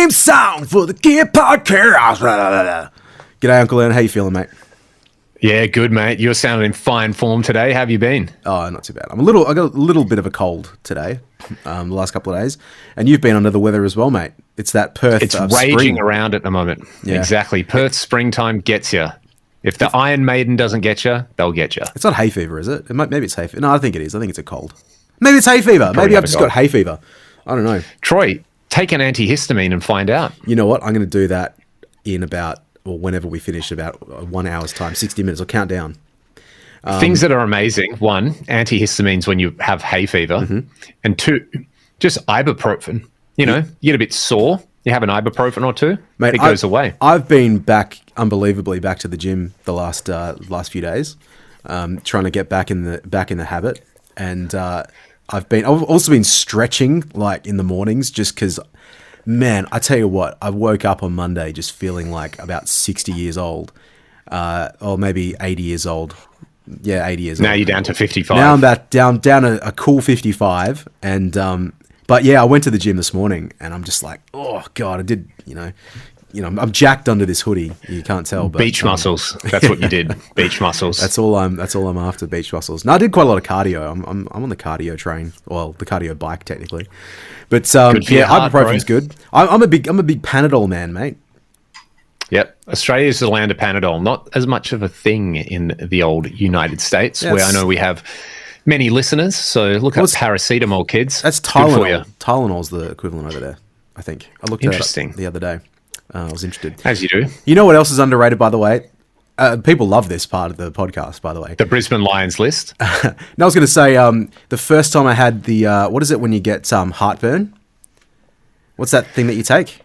theme song for the Gear Podcast. G'day, Uncle Ern. How you feeling, mate? Yeah, good, mate. You're sounding in fine form today. How have you been? Oh, not too bad. I got a little bit of a cold today, the last couple of days, and you've been under the weather as well, mate. It's that Perth. It's raging around at the moment. Yeah. Exactly. Perth springtime gets you. If the Iron Maiden doesn't get you, they'll get you. It's not hay fever, is it? Maybe it's hay fever. No, I think it is. I think it's a cold. Maybe it's hay fever. Maybe I've just got hay fever. I don't know. Troy, take an antihistamine and find out. You know what? I'm going to do that in about, or whenever we finish, about 1 hour's time, 60 minutes. I'll count down. Things that are amazing. One, antihistamines when you have hay fever. And two, just ibuprofen. You know, you get a bit sore. You have an ibuprofen or two, mate, it goes away. I've been unbelievably back to the gym the last few days, trying to get back in the habit. And I've also been stretching like in the mornings just because, man, I tell you what, I woke up on Monday just feeling like about 60 years old, or maybe 80 years old. Yeah, 80 years old. Now you're down to 55. Now I'm back down a cool 55. And but yeah, I went to the gym this morning and I'm just like, oh God, I did, you know, I'm jacked under this hoodie. You can't tell, but beach muscles. That's what you did. Beach muscles. That's all I'm after. Beach muscles. No, I did quite a lot of cardio. I'm on the cardio train. Well, the cardio bike technically, but yeah, ibuprofen's good. I'm a big Panadol man, mate. Yep, Australia is the land of Panadol. Not as much of a thing in the old United States, where I know we have many listeners. So look up paracetamol, kids. That's Tylenol. Tylenol's the equivalent over there, I think. I looked at it the other day. I was interested. As you do. You know what else is underrated, by the way? People love this part of the podcast, by the way. The Brisbane Lions list. No, I was going to say, the first time I had the, what is it when you get heartburn? What's that thing that you take?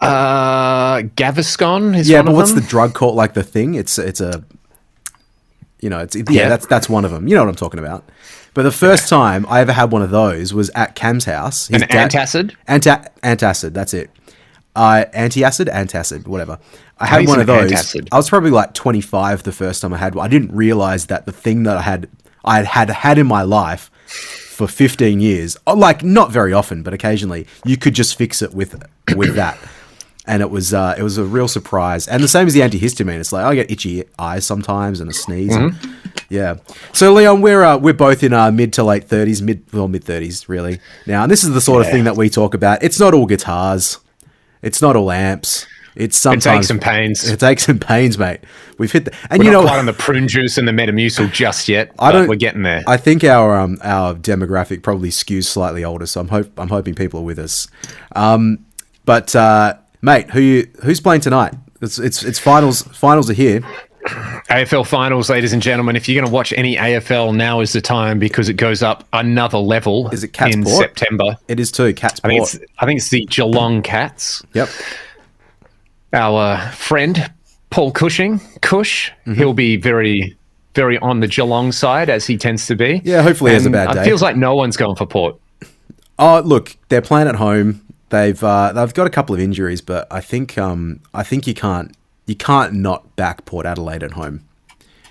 Gaviscon is one of them. Yeah, but what's the drug called? Like the thing? It's a, you know, that's one of them. You know what I'm talking about. But the first time I ever had one of those was at Cam's house. Antacid? Antacid, that's it. Antacid, whatever. I had one of those. Antacid. I was probably like 25 the first time I had one. I didn't realize that the thing that I had in my life for 15 years, like not very often, but occasionally, you could just fix it with that. And it was a real surprise. And the same as the antihistamine. It's like I get itchy eyes sometimes and a sneeze. Mm-hmm. Yeah. So Leon, we're both in our mid to late 30s, mid 30s really now. And this is the sort of thing that we talk about. It's not all guitars. It's not all amps. It's sometimes it takes some pains. It takes some pains, mate. We've hit and we're not quite on the prune juice and the Metamucil just yet. We're getting there. I think our demographic probably skews slightly older, so I'm hoping people are with us. But mate, who's playing tonight? It's finals. Finals are here. AFL finals, ladies and gentlemen. If you're going to watch any AFL, now is the time because it goes up another level. Is it Cats in Port? September? It is too. Cats Port. I think it's the Geelong Cats. Yep. Our friend Paul Cushing, he'll be very, very on the Geelong side as he tends to be. Yeah, hopefully he has a bad day. It feels like no one's going for Port. Oh, look, they're playing at home. They've got a couple of injuries, but I think you can't not back Port Adelaide at home,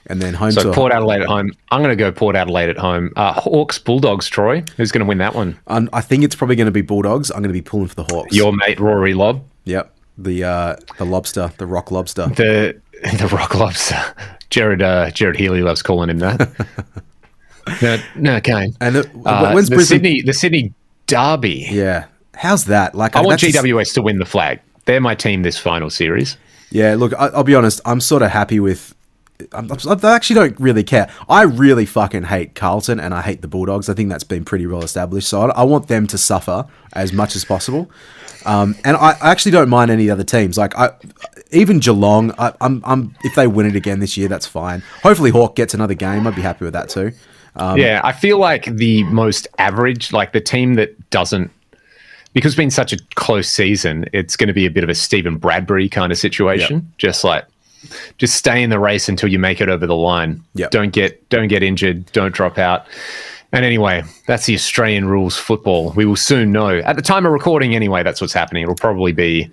and then home. So Port Adelaide at home. I'm going to go Port Adelaide at home. Hawks Bulldogs. Troy, who's going to win that one? I think it's probably going to be Bulldogs. I'm going to be pulling for the Hawks. Your mate Rory Lobb. Yep, the lobster, the rock lobster, the rock lobster. Jared Healy loves calling him that. no, Kane. And when's Brisbane? The Sydney Derby. Yeah. How's that? Like, I want GWS to win the flag. They're my team this final series. Yeah, look, I'll be honest. I'm sort of happy with. I actually don't really care. I really fucking hate Carlton and I hate the Bulldogs. I think that's been pretty well established. So I want them to suffer as much as possible. And I actually don't mind any other teams. Like even Geelong. I'm if they win it again this year, that's fine. Hopefully Hawk gets another game. I'd be happy with that too. Yeah, I feel like the most average, like the team that doesn't. Because it's been such a close season, it's going to be a bit of a Stephen Bradbury kind of situation. Yep. Just stay in the race until you make it over the line. Yep. Don't get injured. Don't drop out. And anyway, that's the Australian rules football. We will soon know. At the time of recording, anyway, that's what's happening. It'll probably be.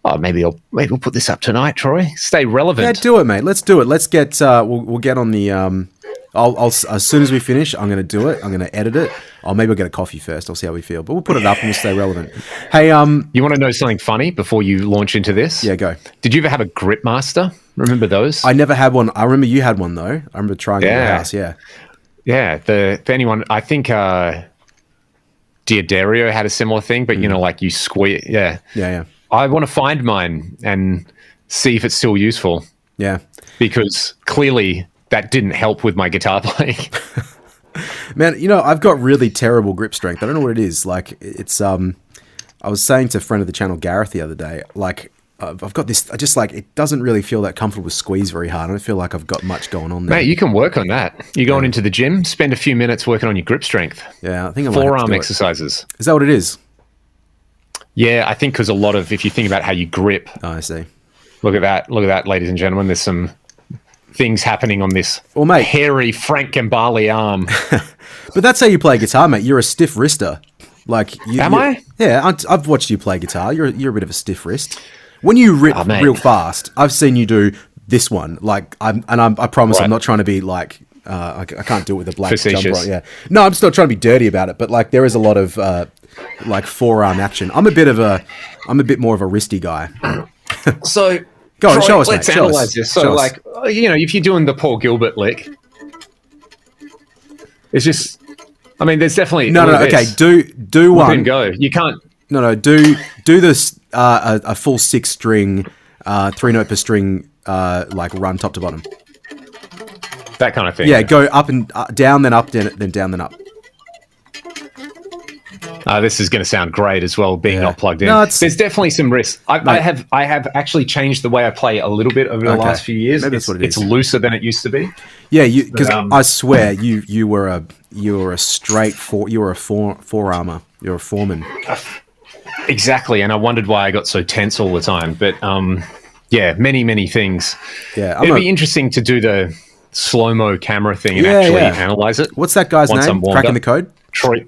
Oh, maybe we'll put this up tonight, Troy. Stay relevant. Yeah, do it, mate. Let's do it. Let's get. We'll get on the I'll as soon as we finish, I'm going to do it. I'm going to edit it. Maybe I'll get a coffee first. I'll see how we feel, but we'll put it up and we'll stay relevant. Hey, you want to know something funny before you launch into this? Yeah, go. Did you ever have a Grip Master? Remember those? I never had one. I remember you had one though. I remember trying it at your house. Yeah. Yeah. For anyone, I think Diodario had a similar thing, but like you squeeze. Yeah. Yeah. I want to find mine and see if it's still useful. Yeah. Because clearly that didn't help with my guitar playing. Man, I've got really terrible grip strength. I don't know what it is. Like, it's, I was saying to a friend of the channel, Gareth, the other day, like, I've got this, it doesn't really feel that comfortable with squeeze very hard. I don't feel like I've got much going on there. Mate, you can work on that. You're going into the gym, spend a few minutes working on your grip strength. Yeah, I think I might Forearm have to do exercises. Is that what it is? Yeah, I think because if you think about how you grip. Oh, I see. Look at that, ladies and gentlemen. There's some things happening on this mate, hairy Frank Gambale arm. But that's how you play guitar, mate. You're a stiff wrister. Like, am I? Yeah, I've watched you play guitar. You're a bit of a stiff wrist. When you rip real fast, I've seen you do this one. Like, I promise I'm not trying to be like, I can't do it with a black jumper on. Yeah, no, I'm just not trying to be dirty about it. But like, there is a lot of like forearm action. I'm a bit more of a wristy guy. So. Go on, Troy, show us, let's mate. analyze this. So, if you're doing the Paul Gilbert lick, it's just, there's definitely no. Okay, do one. Then go. You can't. No. Do this a full 6-string, 3-note per string, like run top to bottom. That kind of thing. Yeah, go up and down, then up, then down, then up. This is going to sound great as well, being not plugged in. No, there's definitely some risk. I have actually changed the way I play a little bit over the last few years. Maybe that's what it is. It's looser than it used to be. Yeah, because I swear you were a forearmer. You're a foreman. Exactly, and I wondered why I got so tense all the time. But many things. Yeah, it'd be interesting to do the slow-mo camera thing and actually analyze it. What's that guy's name? Cracking the code? Troy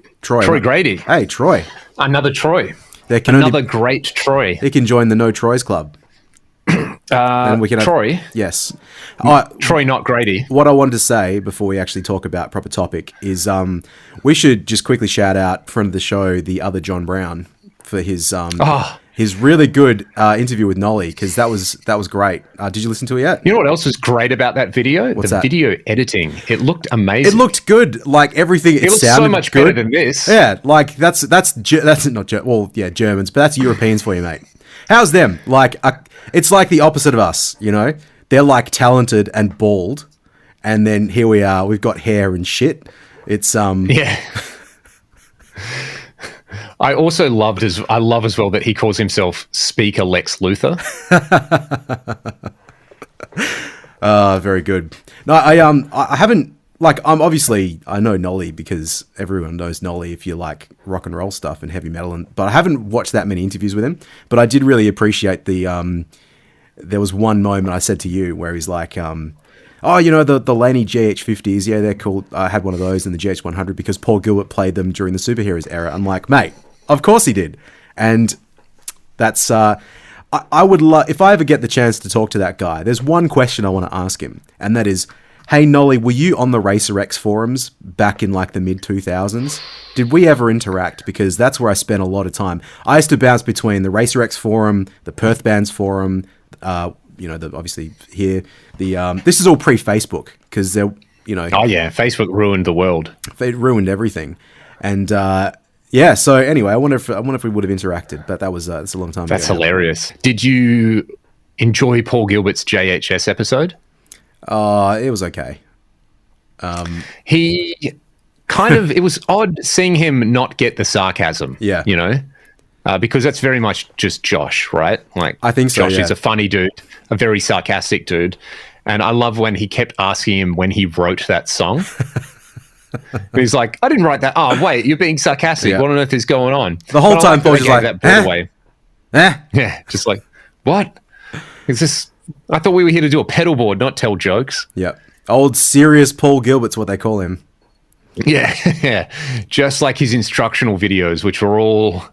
Grady. Hey, Troy. Another Troy. Another great Troy. He can join the No Troys Club. And we can Troy? Yes. Troy, not Grady. What I wanted to say before we actually talk about proper topic is we should just quickly shout out friend of the show, the other John Brown, for his really good interview with Nolly, because that was great. Did you listen to it yet? You know what else was great about that video? What's the that? Video editing. It looked amazing. It looked good. Like everything. It looked sounded so much good. better than this. Yeah, like that's not Germans, but that's Europeans for you, mate. How's them? Like it's like the opposite of us. They're like talented and bald, and then here we are. We've got hair and shit. It's yeah. I also love as well that he calls himself Speaker Lex Luthor. Very good. No, I haven't, like, I know Nolly because everyone knows Nolly if you like rock and roll stuff and heavy metal, but I haven't watched that many interviews with him. But I did really appreciate there was one moment I said to you where he's like, the Laney GH50s, yeah, they're cool. I had one of those in the GH100 because Paul Gilbert played them during the Superheroes era. I'm like, mate, of course he did. And that's, I would love, if I ever get the chance to talk to that guy, there's one question I want to ask him, and that is, hey, Nolly, were you on the Racer X forums back in like the mid-2000s? Did we ever interact? Because that's where I spent a lot of time. I used to bounce between the Racer X forum, the Perth Bands forum, obviously here, this is all pre-Facebook, because they're, Oh yeah, Facebook ruined the world. It ruined everything. And, so anyway, I wonder if we would have interacted, but that's a long time ago. That's hilarious. Did you enjoy Paul Gilbert's JHS episode? It was okay. He kind of, it was odd seeing him not get the sarcasm. Yeah. Because that's very much just Josh, right? Like, I think so. Josh is a funny dude, a very sarcastic dude. And I love when he kept asking him when he wrote that song. He's like, I didn't write that. Oh, wait, you're being sarcastic. Yeah. What on earth is going on? The whole time, Paul's just like, that brought away. Yeah, just like, what? Is this? I thought we were here to do a pedal board, not tell jokes. Yep. Old serious Paul Gilbert's what they call him. Yeah, yeah. Just like his instructional videos, which were all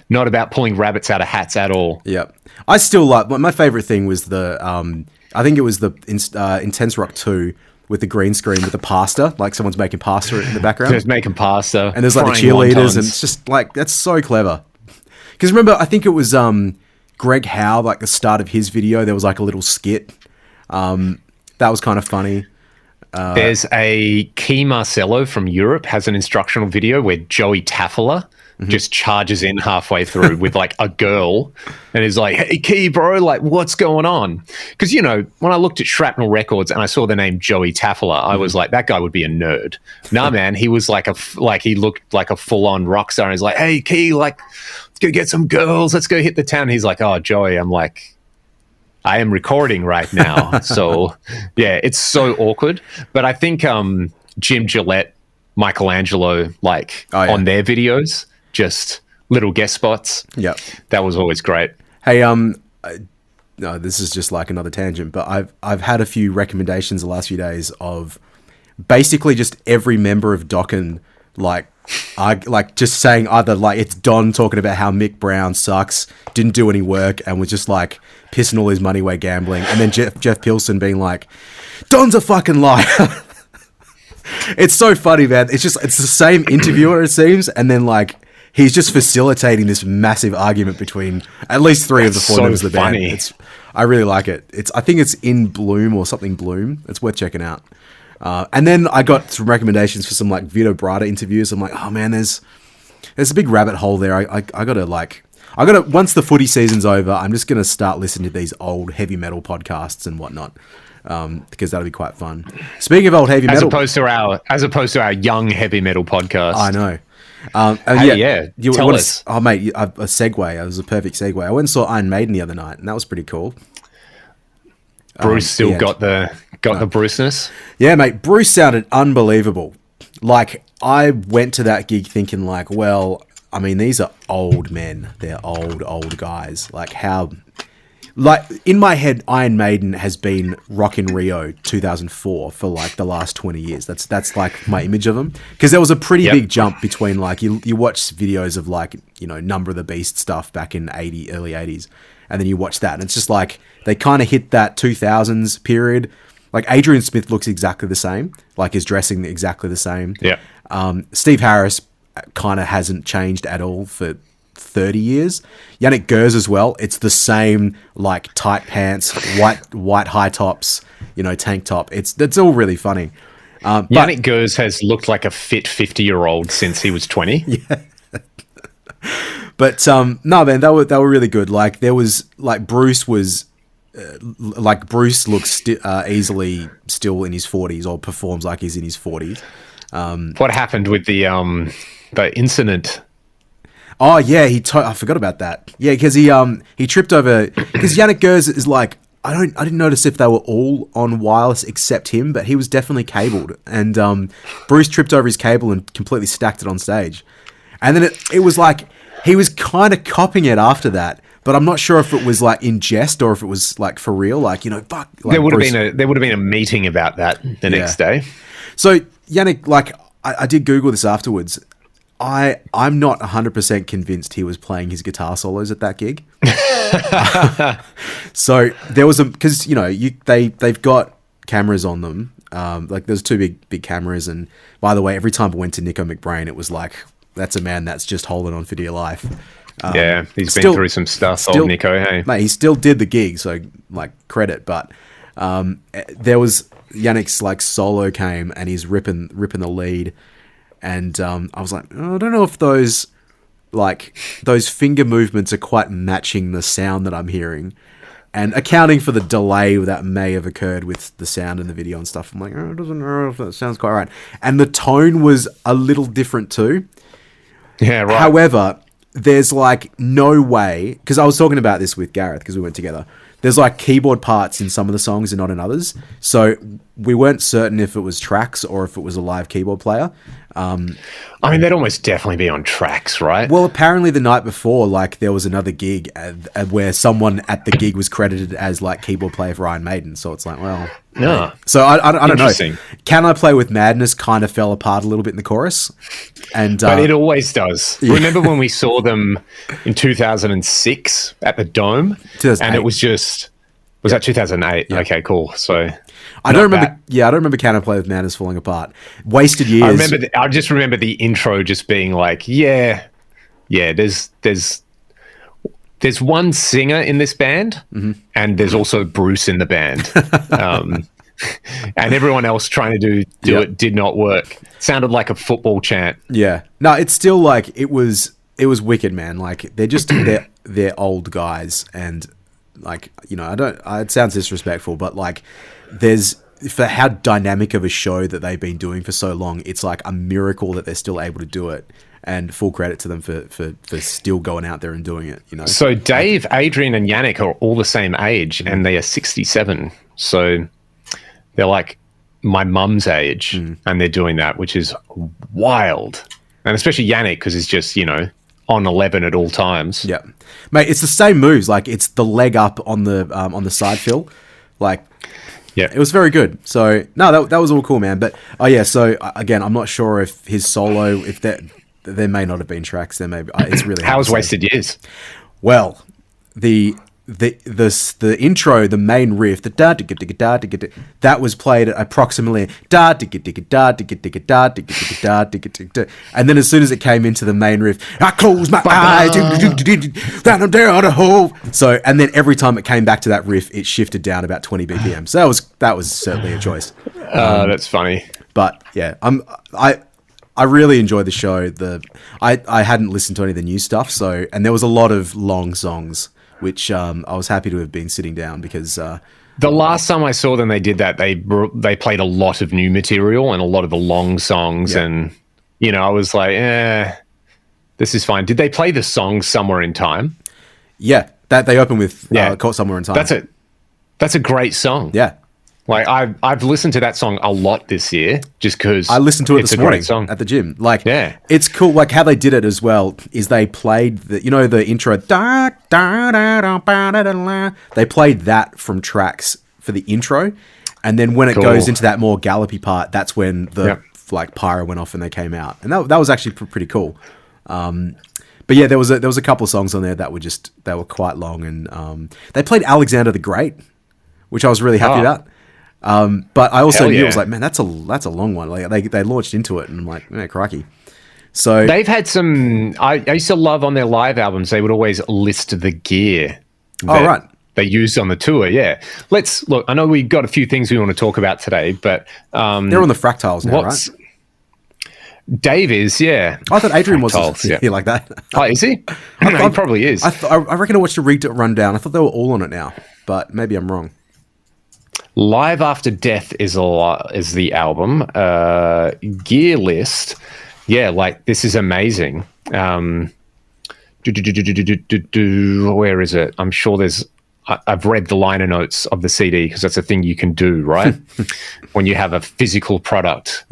not about pulling rabbits out of hats at all. Yep. I still like, my favorite thing was I think it was the Intense Rock 2, with the green screen with the pasta, like someone's making pasta in the background. Just making pasta. And there's like the cheerleaders, and it's just like, that's so clever. Because remember, I think it was Greg Howe, like the start of his video, there was like a little skit. That was kind of funny. There's a Key Marcello from Europe has an instructional video where Joey Taffela just charges in halfway through with like a girl and is like, hey, Key, bro, like what's going on? Because, you know, when I looked at Shrapnel Records and I saw the name Joey Taffela, I was like, that guy would be a nerd. Nah, man, he was like he looked like a full-on rock star. And he's like, hey, Key, like, let's go get some girls. Let's go hit the town. He's like, oh, Joey. I'm like, I am recording right now. So, yeah, it's so awkward. But I think Jim Gillette, Michelangelo, like on their videos, just little guest spots. Yeah, that was always great. Hey, no, this is just like another tangent, but I've had a few recommendations the last few days of basically just every member of Dokken, like just saying either like it's Don talking about how Mick Brown sucks, didn't do any work, and was just like pissing all his money away gambling, and then Jeff Pilson being like, Don's a fucking liar. It's so funny, man. It's the same interviewer, it seems, and then like he's just facilitating this massive argument between at least three of the four members of the band. I really like it. I think it's In Bloom or something Bloom. It's worth checking out. And then I got some recommendations for some like Vito Bratta interviews. I'm like, oh man, there's a big rabbit hole there. I gotta once the footy season's over, I'm just gonna start listening to these old heavy metal podcasts and whatnot. Because that'll be quite fun. Speaking of old heavy metal, as opposed to our young heavy metal podcast. I know. Tell us. Oh, mate, a segue. It was a perfect segue. I went and saw Iron Maiden the other night, and that was pretty cool. Bruce still got the Bruceness. Yeah, mate. Bruce sounded unbelievable. Like, I went to that gig thinking, like, well, I mean, these are old men. They're old guys. Like, how... Like, in my head, Iron Maiden has been Rock in Rio 2004 for, like, the last 20 years. That's like, my image of them. Because there was a pretty big jump between, like, you watch videos of, like, you know, Number of the Beast stuff back in early 80s. And then you watch that, and it's just, like, they kind of hit that 2000s period. Like, Adrian Smith looks exactly the same. Like, is dressing exactly the same. Yeah. Steve Harris kind of hasn't changed at all for 30 years. Yannick Gers as well. It's the same, like, tight pants, white high tops, you know, tank top. It's all really funny. Yannick Gers has looked like a fit 50-year-old since he was 20. Yeah. But no, man, they were really good. Like, there was like Bruce was Bruce looks easily still in his 40s, or performs like he's in his 40s. What happened with the incident? Oh yeah, I forgot about that. Yeah, because he tripped over, because Yannick Gers is like, I didn't notice if they were all on wireless except him, but he was definitely cabled, and Bruce tripped over his cable and completely stacked it on stage. And then it was like he was kind of copying it after that, but I'm not sure if it was like in jest or if it was like for real. Like, you know, fuck. Like, there would have been a meeting about that the next day. So Yannick, like, I did Google this afterwards. I'm not 100% convinced he was playing his guitar solos at that gig. So there was because, you know, they've got cameras on them. Like, there's two big cameras, and by the way, every time I went to Nico McBrain, it was like, that's a man that's just holding on for dear life. Yeah, he's been through some stuff, old Nico. Hey, mate, he still did the gig, so like credit. But there was Yannick's like solo came, and he's ripping the lead. And I was like, oh, I don't know if those finger movements are quite matching the sound that I'm hearing, and accounting for the delay that may have occurred with the sound in the video and stuff. I'm like, oh, it doesn't know if that sounds quite right. And the tone was a little different too. Yeah, right. However, there's like no way, because I was talking about this with Gareth because we went together. There's like keyboard parts in some of the songs and not in others. So we weren't certain if it was tracks or if it was a live keyboard player. I mean, they'd almost definitely be on tracks, right? Well, apparently the night before, like, there was another gig where someone at the gig was credited as like keyboard player for Iron Maiden. So it's like, well, yeah. So I don't know. Can I Play with Madness kind of fell apart a little bit in the chorus, but it always does. Yeah. Remember when we saw them in 2006 at the Dome, and it was just Was that 2008? Yeah. Okay, cool. So I don't remember. Yeah, I don't remember Can I Play with Madness falling apart. Wasted years. I just remember the intro just being like, yeah. There's one singer in this band, and there's also Bruce in the band, and everyone else trying to do it did not work. It sounded like a football chant. Yeah, no, it's still like it was wicked, man. Like they're just they're old guys, and like it sounds disrespectful, but like for how dynamic of a show that they've been doing for so long, it's like a miracle that they're still able to do it. And full credit to them for still going out there and doing it, So Dave, Adrian, and Yannick are all the same age, and they are 67. So they're like my mum's age, and they're doing that, which is wild. And especially Yannick, because he's just, on 11 at all times. Yeah. Mate, it's the same moves. Like, it's the leg up on the side fill. Like, yeah, it was very good. So, no, that was all cool, man. But, so, again, I'm not sure if his solo, if that... There may not have been tracks. There may be. It's really how was Wasted Years? Well, the intro, the main riff, the da that was played at approximately da and then as soon as it came into the main riff, I close my eyes, down the hole. So and then every time it came back to that riff, it shifted down about 20 BPM. So that was certainly a choice. That's funny. But yeah, I really enjoyed the show. I hadn't listened to any of the new stuff, and there was a lot of long songs, which I was happy to have been sitting down because the last time I saw them, they did that. They played a lot of new material and a lot of the long songs, and I was like, this is fine. Did they play the song Somewhere in Time? Yeah, that they open with Caught Somewhere in Time. That's a great song. Yeah. Like I've listened to that song a lot this year, just because I listened to it this morning at the gym. Like, it's cool. Like how they did it as well is they played the intro. They played that from tracks for the intro, and then when it goes into that more gallopy part, that's when the like pyro went off and they came out, and that was actually pretty cool. But yeah, there was a couple of songs on there that were quite long, and they played Alexander the Great, which I was really happy about. But I also knew, I was like, man, that's a long one. Like they launched into it, and I'm like, man, crikey. So they've had some. I used to love on their live albums. They would always list the gear. Right. They used on the tour. Yeah. Let's look. I know we've got a few things we want to talk about today, but they're on the Fractals now, right? Dave is, yeah. I thought Adrian was here like that. Oh, is he? He probably is. I reckon I watched a rundown. I thought they were all on it now, but maybe I'm wrong. Live After Death is the album. Gear list. Yeah, like this is amazing. Where is it? I'm sure I've read the liner notes of the CD because that's a thing you can do, right? When you have a physical product.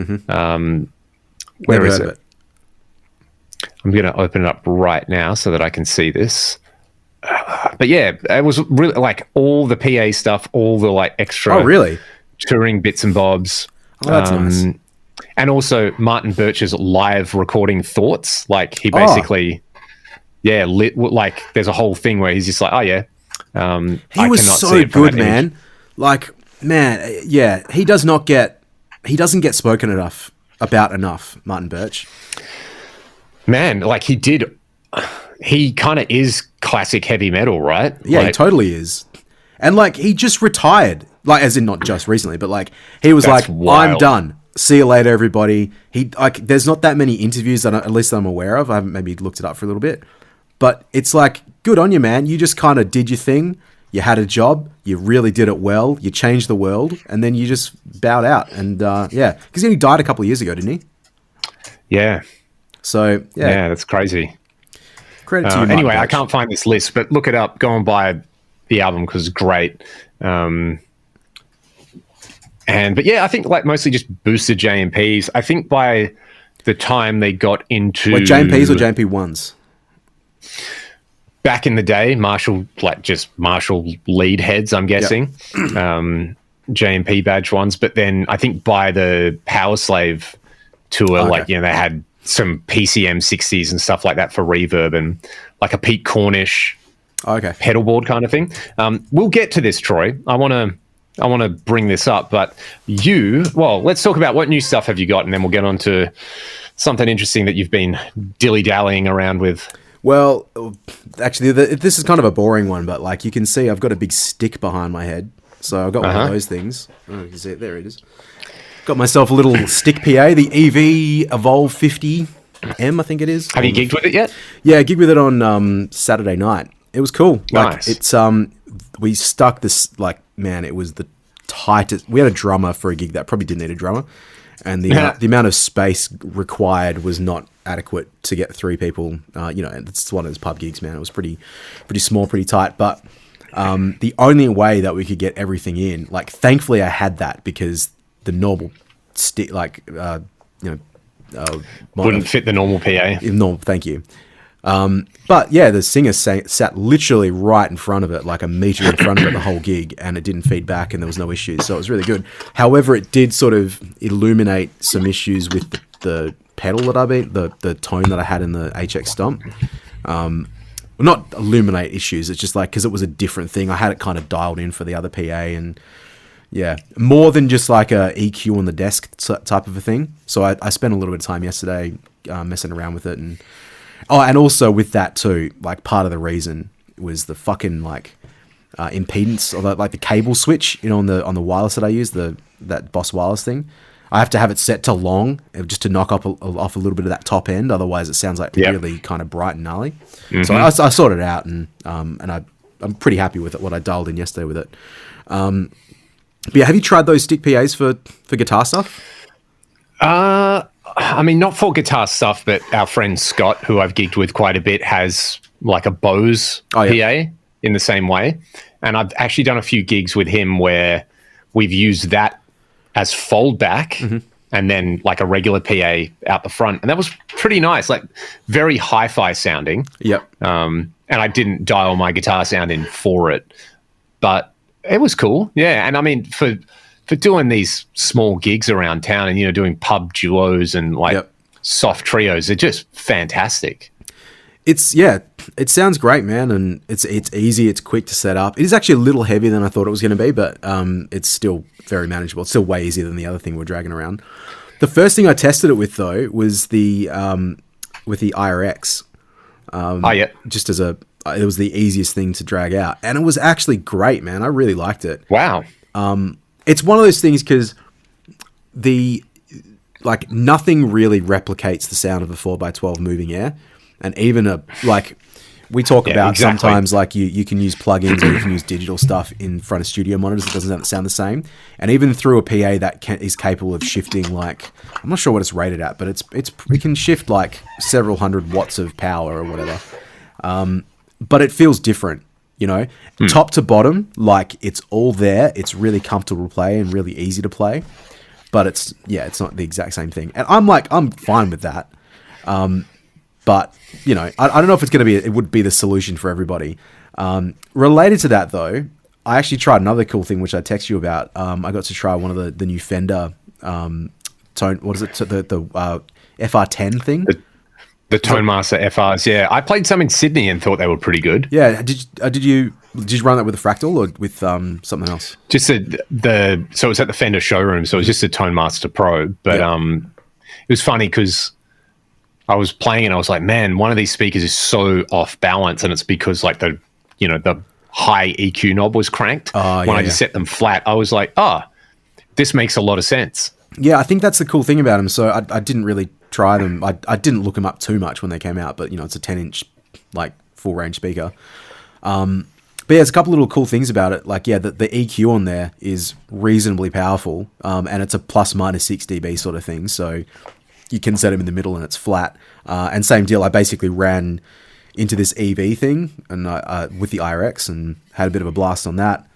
Where is it? I'm going to open it up right now so that I can see this. But yeah, it was really like all the PA stuff, all the like extra touring bits and bobs. Oh, that's nice. And also Martin Birch's live recording thoughts. Like he basically, like there's a whole thing where he's just like, he was so good, man. Like, man, yeah, he doesn't get spoken about, Martin Birch. Man, like he kind of is classic heavy metal, right? Yeah, he totally is. And like he just retired, like as in not just recently, but like he was like, wild. I'm done. See you later, everybody. There's not that many interviews that at least I'm aware of. I haven't maybe looked it up for a little bit, but it's like, good on you, man. You just kind of did your thing. You had a job. You really did it well. You changed the world, and then you just bowed out. And because he died a couple of years ago, didn't he? Yeah. So yeah, that's crazy. Credit to you. Anyway, I can't find this list, but look it up. Go and buy the album because it's great. But yeah, I think like mostly just boosted JMPs. I think by the time they got into JMPs or JMP1s. Back in the day, Marshall lead heads, I'm guessing, JMP badge ones. But then I think by the Power Slave tour, they had some PCM 60s and stuff like that for reverb, and like a Pete Cornish Okay. pedal board kind of thing. We'll get to this, Troy. I want to bring this up, but let's talk about what new stuff have you got, and then we'll get on to something interesting that you've been dilly-dallying around with. Well, actually, this is kind of a boring one, but like you can see, I've got a big stick behind my head. So I've got one of those things. Oh, you can see it. There it is. Got myself a little stick PA, the EV Evolve 50M, I think it is. Have you gigged with it yet? Yeah, I gigged with it on Saturday night. It was cool. Nice. It's we stuck this, like, man, it was the tightest. We had a drummer for a gig that probably didn't need a drummer, and the amount of space required was not adequate to get 3 people. It's one of those pub gigs, man. It was pretty small, pretty tight, but the only way that we could get everything in, like, thankfully I had that, because the normal stick, wouldn't fit the normal PA. No, thank you. But yeah, the singer sat literally right in front of it, like a meter in front of it the whole gig, and it didn't feed back, and there was no issues, so it was really good. However, it did sort of illuminate some issues with the pedal the tone that I had in the HX Stomp. Not illuminate issues, it's just like, because it was a different thing. I had it kind of dialed in for the other PA, and yeah, more than just like a EQ on the desk type of a thing. So I spent a little bit of time yesterday messing around with it, and also with that too, like, part of the reason was the fucking impedance, or like the cable switch, on the wireless that I use, that Boss Wireless thing. I have to have it set to long, just to knock off a little bit of that top end. Otherwise, it sounds like really kind of bright and gnarly. Mm-hmm. So I sorted it out, and I'm pretty happy with it. What I dialed in yesterday with it. But yeah, have you tried those stick PAs for guitar stuff? I mean, not for guitar stuff, but our friend Scott, who I've gigged with quite a bit, has like a Bose PA in the same way. And I've actually done a few gigs with him where we've used that as foldback, and then like a regular PA out the front. And that was pretty nice, like very hi-fi sounding. Yep. And I didn't dial my guitar sound in for it, but it was cool. Yeah. And I mean, for doing these small gigs around town and, doing pub duos and soft trios, they're just fantastic. It sounds great, man. And it's easy. It's quick to set up. It is actually a little heavier than I thought it was going to be, but it's still very manageable. It's still way easier than the other thing we're dragging around. The first thing I tested it with, though, was with the IRX. Just as it was the easiest thing to drag out, and it was actually great, man. I really liked it. Wow. It's one of those things, because nothing really replicates the sound of a 4x12 moving air, and even we talk about sometimes, like, you can use plugins or you can use digital stuff in front of studio monitors. It doesn't sound the same, and even through a PA that is capable of shifting, like, I'm not sure what it's rated at, but it can shift like several hundred watts of power or whatever. But it feels different, top to bottom, like, it's all there. It's really comfortable to play and really easy to play, but it's not the exact same thing. And I'm fine with that. But I don't know if it would be the solution for everybody. Related to that, though, I actually tried another cool thing, which I text you about. I got to try one of the new Fender tone. What is it? The FR10 thing. The Tone Master FRs, yeah. I played some in Sydney and thought they were pretty good. Yeah. Did you run that with a Fractal or with something else? Just so it was at the Fender showroom, so it was just a Tone Master Pro. But it was funny because I was playing and I was like, man, one of these speakers is so off balance, and it's because like the high EQ knob was cranked. When I just set them flat, I was like, this makes a lot of sense. Yeah, I think that's the cool thing about them. So I didn't really try them. I didn't look them up too much when they came out, but it's a 10-inch like full range speaker. But yeah, there's a couple little cool things about it. Like, the EQ on there is reasonably powerful, and it's a plus minus 6 dB sort of thing. So you can set them in the middle and it's flat. And same deal, I basically ran into this EV thing and with the IRX and had a bit of a blast on that.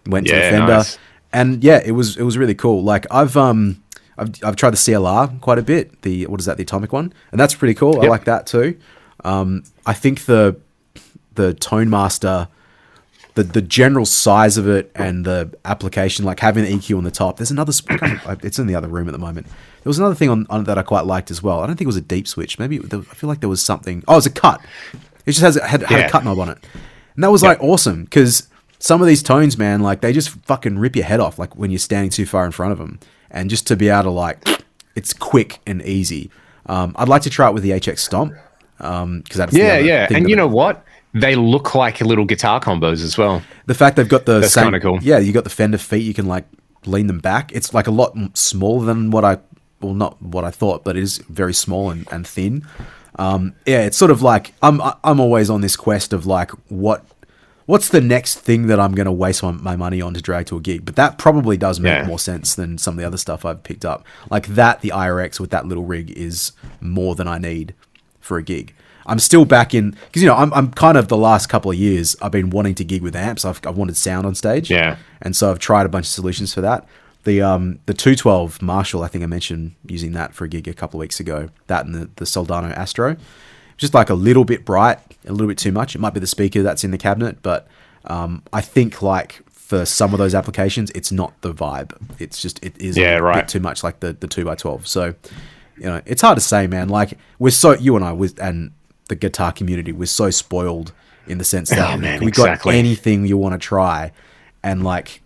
Went to the Fender, nice. And it was really cool. Like, I've tried the CLR quite a bit. The Atomic one, and that's pretty cool. Yep. I like that too. I think the Tone Master, the general size of it and the application, like having the EQ on the top. There's another. It's in the other room at the moment. There was another thing on that I quite liked as well. I don't think it was a deep switch. Maybe I feel like there was something. Oh, it was a cut. It just had a cut knob on it. And that was like awesome because some of these tones, man, like they just fucking rip your head off, like when you're standing too far in front of them. And just to be able to like, it's quick and easy. I'd like to try it with the HX Stomp. Because that's and you know what? They look like little guitar combos as well. The fact they've got that's kind of cool. Yeah, you got the Fender feet. You can like lean them back. It's like a lot smaller than not what I thought, but it is very small and thin. It's sort of like I'm always on this quest of like what's the next thing that I'm going to waste my money on to drag to a gig. But that probably does make more sense than some of the other stuff I've picked up. Like that, the IRX with that little rig is more than I need for a gig. I'm still back in because I'm kind of the last couple of years I've been wanting to gig with amps. I've wanted sound on stage, and so I've tried a bunch of solutions for that. The 212 Marshall, I think I mentioned using that for a gig a couple of weeks ago. That and the Soldano Astro, just like a little bit bright, a little bit too much. It might be the speaker that's in the cabinet, but I think like for some of those applications, it's not the vibe. It's just it is a bit too much like the 2x12. So. It's hard to say, man. Like you and I and the guitar community, we're so spoiled in the sense that we got anything you want to try, and like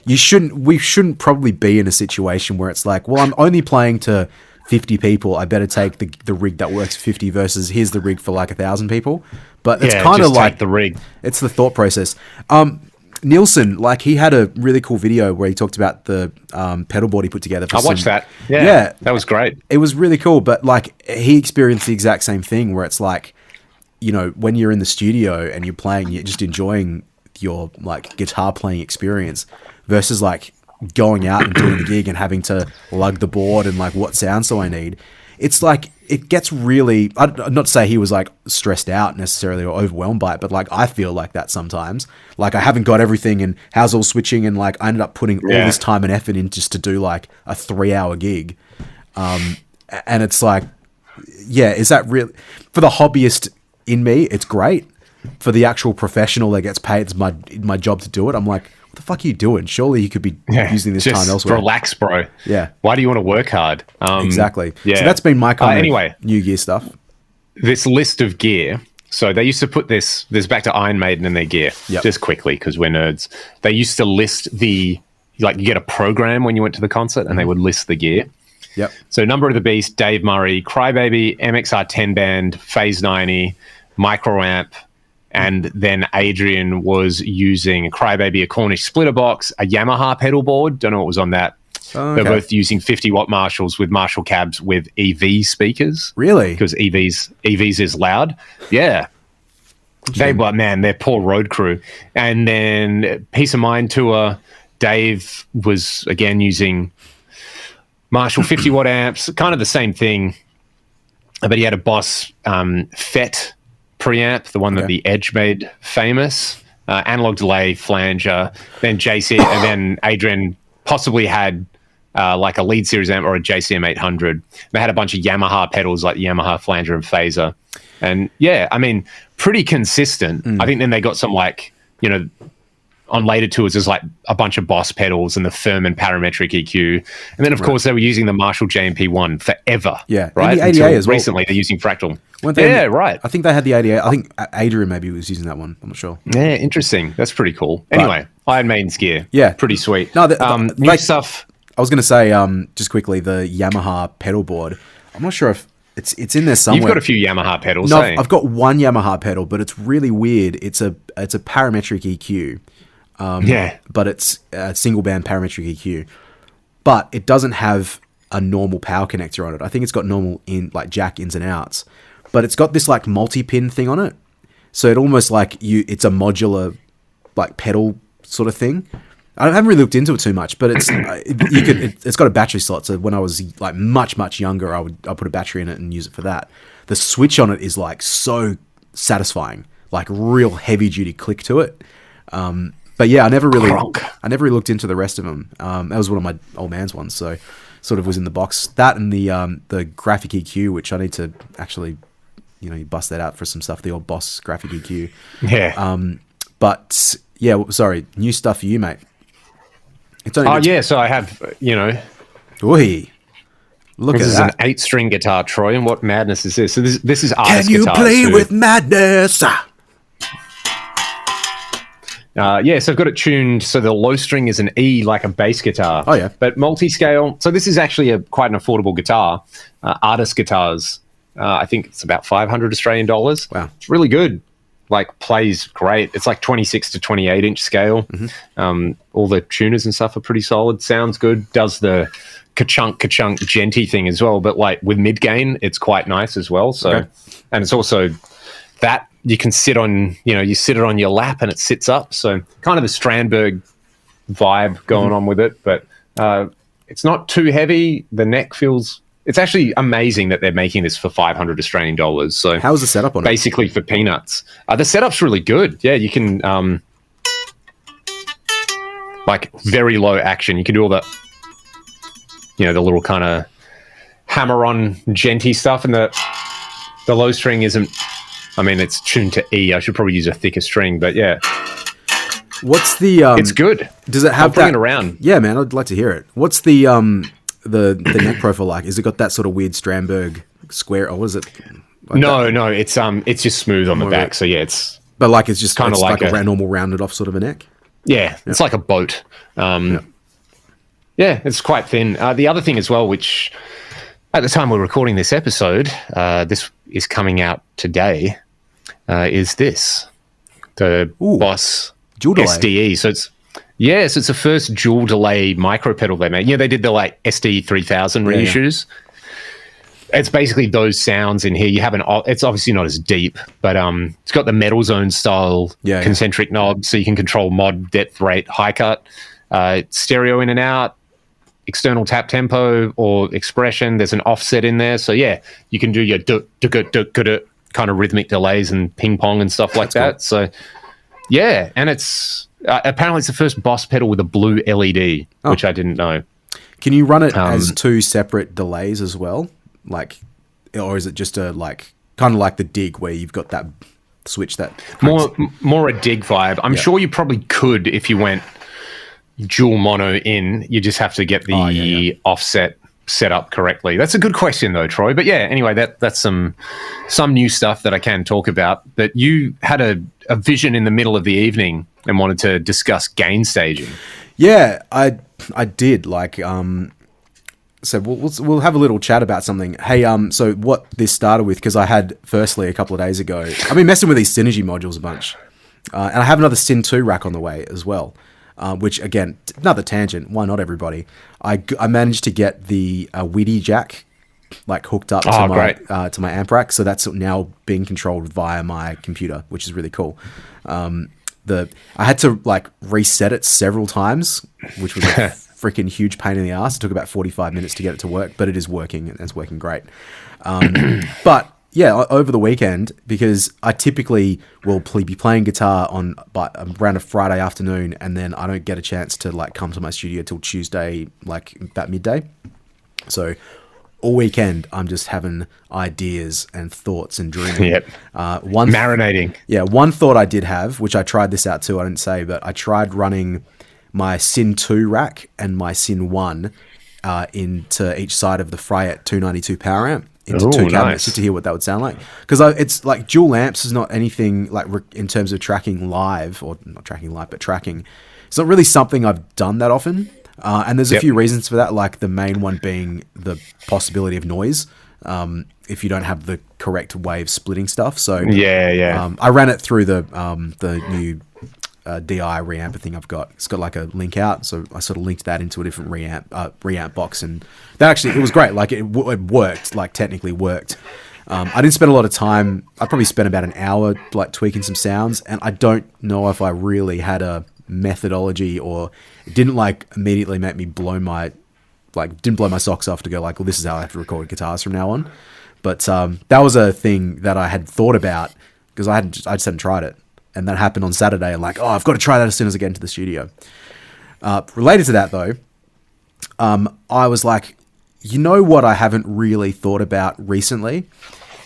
we shouldn't probably be in a situation where it's like, well, I'm only playing to 50 people. I better take the rig that works for 50 versus here's the rig for like 1,000 people. But it's kind of like the rig. It's the thought process. Nielsen, like he had a really cool video where he talked about the pedal board he put together. I watched that. Yeah, that was great. It was really cool, but like he experienced the exact same thing where it's like, when you're in the studio and you're playing, you're just enjoying your like guitar playing experience versus like going out and doing the gig and having to lug the board and like what sounds do I need. It's like it gets really, not to say he was like stressed out necessarily or overwhelmed by it, but like I feel like that sometimes. Like I haven't got everything and how's all switching, and like I ended up putting all this time and effort in just to do like a 3-hour gig. And it's like, is that real for the hobbyist in me? It's great. For the actual professional that gets paid, it's my job to do it. I'm like, what the fuck are you doing? Surely you could be using this time elsewhere. Relax, bro. Yeah. Why do you want to work hard? Exactly. Yeah. So that's been my kind of new gear stuff. This list of gear. So they used to put this back to Iron Maiden and their gear. Just quickly, because we're nerds. They used to list you get a program when you went to the concert and they would list the gear. Yep. So Number of the Beast, Dave Murray, Crybaby, MXR 10 band, Phase 90, Microamp, and then Adrian was using a Crybaby, a Cornish splitter box, a Yamaha pedal board. Don't know what was on that. They're both using 50-watt Marshalls with Marshall cabs with EV speakers. Really? Because EVs is loud. Yeah. They're poor road crew. And then Peace of Mind Tour, Dave was, again, using Marshall 50-watt amps, kind of the same thing. But he had a Boss FET preamp, the one that the Edge made famous, analog delay, flanger, then JC, and then Adrian possibly had like a lead series amp or a JCM 800. They had a bunch of Yamaha pedals like the Yamaha flanger and phaser. And pretty consistent. I think then they got some like, on later tours, there's like a bunch of Boss pedals and the Furman parametric EQ. And then, of course, they were using the Marshall JMP1 forever. Yeah. Right. And the ADA as well. Recently, they're using Fractal. Right. I think they had the ADA. I think Adrian maybe was using that one. I'm not sure. Yeah, interesting. That's pretty cool. Anyway, Iron Maiden's gear. Yeah. Pretty sweet. No, new stuff. I was going to say, just quickly, the Yamaha pedal board. I'm not sure if it's in there somewhere. You've got a few Yamaha pedals, No, I've got one Yamaha pedal, but it's really weird. It's a parametric EQ. But it's a single band parametric EQ, but it doesn't have a normal power connector on it. I think it's got normal jack ins and outs, but it's got this like multi-pin thing on it. So it almost like it's a modular like pedal sort of thing. I haven't really looked into it too much, but it's it's got a battery slot. So when I was like much younger, I'd put a battery in it and use it for that. The switch on it is like so satisfying, like real heavy duty click to it. But yeah, I never really looked into the rest of them. That was one of my old man's ones, so sort of was in the box. That and the graphic EQ, which I need to actually, you bust that out for some stuff. The old Boss graphic EQ. Yeah. But yeah, sorry, new stuff for you, mate. It's only so I have, Ooh, look at that. This is an 8-string guitar, Troy, and what madness is this? So this is artist guitars. Can you play with madness? So I've got it tuned so the low string is an E like a bass guitar. Oh, yeah. But multi-scale. So this is actually quite an affordable guitar. Artist guitars. I think it's about 500 Australian dollars. Wow. It's really good. Like, plays great. It's like 26 to 28 inch scale. Mm-hmm. All the tuners and stuff are pretty solid. Sounds good. Does the ka-chunk genty thing as well. But like with mid gain, it's quite nice as well. So, okay. And it's also that you can sit on, you sit it on your lap and it sits up. So kind of the Strandberg vibe going on with it. But it's not too heavy. The neck feels... It's actually amazing that they're making this for 500 Australian dollars. So how's the setup on it? Basically for peanuts. The setup's really good. Yeah, you can like very low action. You can do all the the little kind of hammer-on genty stuff, and the low string isn't. I mean, it's tuned to E. I should probably use a thicker string, but yeah. What's the? It's good. Does it have bring it around? Yeah, man, I'd like to hear it. What's the neck profile like? Is it got that sort of weird Strandberg square, or is it? Like no, it's just smooth on the back. So yeah, it's. But like it's just kind of like a normal rounded off sort of a neck. Yeah, it's like a boat. Yeah, it's quite thin. The other thing as well, which at the time we're recording this episode, this is coming out today, is this the Boss dual delay. SDE. So it's it's the first dual delay micro pedal they made. They did the like SD 3000 reissues. Yeah. It's basically those sounds in here. You have it's obviously not as deep, but it's got the Metal Zone style concentric knob, so you can control mod, depth, rate, high cut, stereo in and out, external tap tempo or expression. There's an offset in there, so yeah, you can do your kind of rhythmic delays and ping pong and stuff like that. Cool. So yeah, and it's apparently it's the first Boss pedal with a blue LED, which I didn't know. Can you run it as two separate delays as well? Like, or is it just a kind of like the Dig where you've got that switch that more a Dig vibe? I'm sure you probably could if you went dual mono in. You just have to get the offset set up correctly. That's a good question though, Troy. But yeah, anyway, that's some new stuff that I can talk about. But you had a vision in the middle of the evening and wanted to discuss gain staging. Yeah, I did. So we'll have a little chat about something. Hey, so what this started with, because I had, firstly, a couple of days ago, I've been messing with these Synergy modules a bunch. And I have another Syn 2 rack on the way as well, which, again, another tangent. Why not everybody? I managed to get the WIDI jack hooked up to my amp rack. So that's now being controlled via my computer, which is really cool. I had to reset it several times, which was a freaking huge pain in the ass. It took about 45 minutes to get it to work, but it is working and it's working great. But yeah, over the weekend, because I typically will be playing guitar around a Friday afternoon, and then I don't get a chance to come to my studio till Tuesday, about midday. So all weekend, I'm just having ideas and thoughts and dreaming. Yep. Marinating. One thought I did have, which I tried this out too, I didn't say, but I tried running my Syn 2 rack and my Syn 1 into each side of the Fryette 292 power amp into two cabinets, just to hear what that would sound like. Because it's dual amps is not anything in terms of tracking live, or not tracking live, but tracking. It's not really something I've done that often. And there's a few reasons for that, like the main one being the possibility of noise if you don't have the correct way of splitting stuff. So I ran it through the new DI reamper thing I've got. It's got a link out, so I sort of linked that into a different reamp box, and that actually, it was great. It worked, technically worked. I didn't spend a lot of time. I probably spent about an hour tweaking some sounds, and I don't know if I really had a methodology, or it didn't immediately make me blow my didn't blow my socks off to go well, this is how I have to record guitars from now on. But that was a thing that I had thought about, because I just hadn't tried it. And that happened on Saturday. And I've got to try that as soon as I get into the studio. Related to that, though, I was what I haven't really thought about recently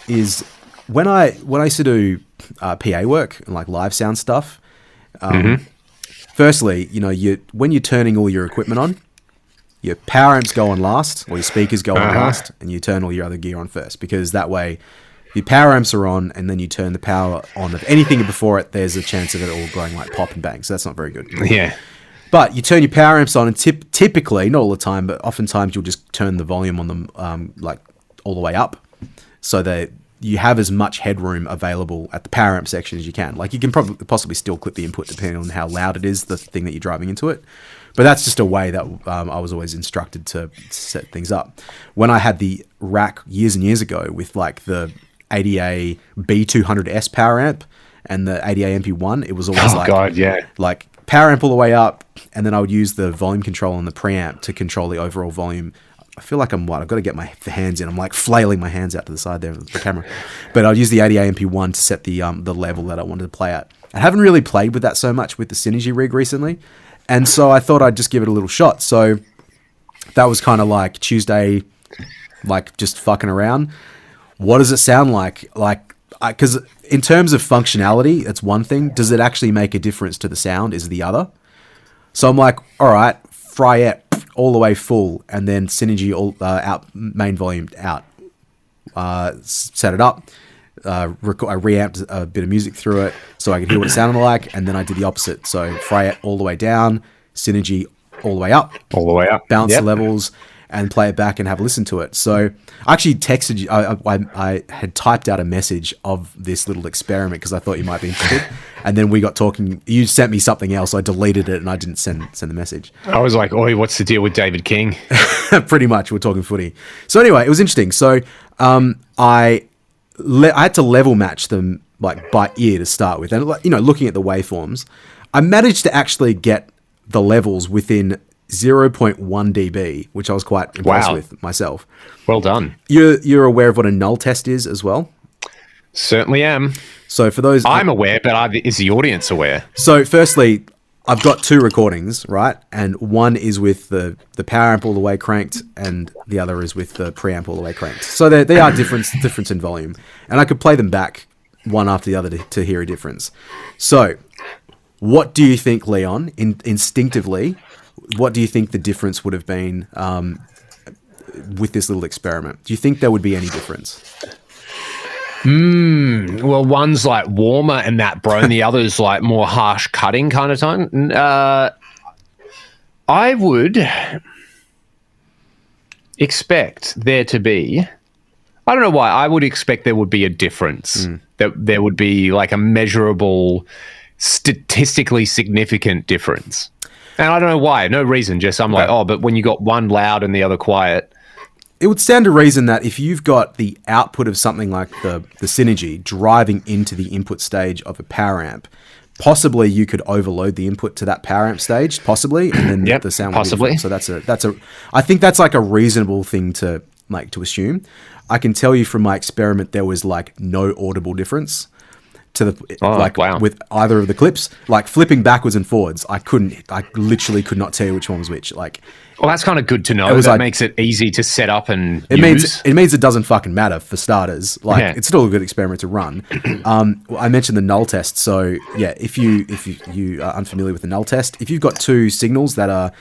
is when I used to do PA work and live sound stuff. Firstly, when you're turning all your equipment on, your power amps go on last, or your speakers go on last, and you turn all your other gear on first, because that way Your power amps are on, and then you turn the power on of anything before it. There's a chance of it all going like pop and bang. So that's not very good. Yeah. But you turn your power amps on, and typically, not all the time, but oftentimes you'll just turn the volume on them like all the way up, so that you have as much headroom available at the power amp section as you can. Like you can possibly still clip the input depending on how loud it is, the thing that you're driving into it. But that's just a way that I was always instructed to set things up. When I had the rack years and years ago with like the ADA B200S power amp and the ADA MP1, it was always like power amp all the way up, and then I would use the volume control on the preamp to control the overall volume. I feel like I've got to get my hands in. I'm like flailing my hands out to the side there of the camera. But I'll use the ADA MP1 to set the level that I wanted to play at. I haven't really played with that so much with the Synergy rig recently, and so I thought I'd just give it a little shot. So that was kind of like Tuesday, like just fucking around. What does it sound like? Like, because in terms of functionality, it's one thing. Does it actually make a difference to the sound is the other. So I'm like, all right, fry it all the way full, and then Synergy all out, main volume out. Set it up. I reamped a bit of music through it so I could hear what it sounded like, and then I did the opposite. So fry it all the way down, Synergy all the way up. Balance the levels, and play it back and have a listen to it. So I actually texted you. I had typed out a message of this little experiment because I thought you might be interested. And then we got talking. You sent me something else. I deleted it and I didn't send the message. I was like, "Oi, what's the deal with David King?" Pretty much, we're talking footy. So anyway, it was interesting. So I had to level match them like by ear to start with, and looking at the waveforms, I managed to actually get the levels within 0.1 dB, which I was quite impressed with myself. Well done. You're aware of what a null test is as well? Certainly am. So for those... I'm aware, but is the audience aware? So firstly, I've got two recordings, right? And one is with the power amp all the way cranked, and the other is with the preamp all the way cranked. So they are difference in volume. And I could play them back one after the other to hear a difference. So what do you think, Leon, instinctively... What do you think the difference would have been with this little experiment? Do you think there would be any difference? Well, one's like warmer and that, bro, and the other's like more harsh cutting kind of time. I would expect there to be... I don't know why. I would expect there would be a difference. That there would be like a measurable, statistically significant difference. And I don't know why, no reason, just I'm like, but when you got one loud and the other quiet. It would stand to reason that if you've got the output of something like the Synergy driving into the input stage of a power amp, possibly you could overload the input to that power amp stage, possibly, and then the sound would be different. So I think that's like a reasonable thing to assume. I can tell you from my experiment, there was like no audible difference to with either of the clips. Like flipping backwards and forwards, I literally could not tell you which one was which. Like, well, that's kind of good to know. That makes it easy to set up and use. It means it doesn't fucking matter for starters. Like it's still a good experiment to run. I mentioned the null test. So yeah, if you are unfamiliar with the null test, if you've got two signals that are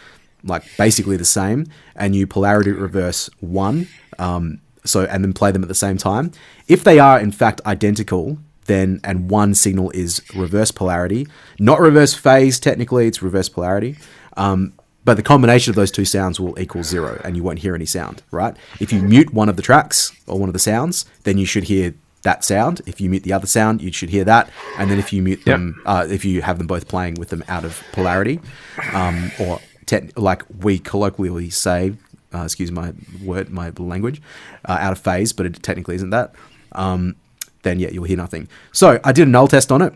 like basically the same and you polarity reverse one, and then play them at the same time, if they are in fact identical, and one signal is reverse polarity, not reverse phase, technically it's reverse polarity, but the combination of those two sounds will equal 0 and you won't hear any sound, right? If you mute one of the tracks or one of the sounds, then you should hear that sound. If you mute the other sound, you should hear that. And then if you mute them, if you have them both playing with them out of polarity, or like we colloquially say, excuse my language, out of phase, but it technically isn't that, then you'll hear nothing. So I did a null test on it.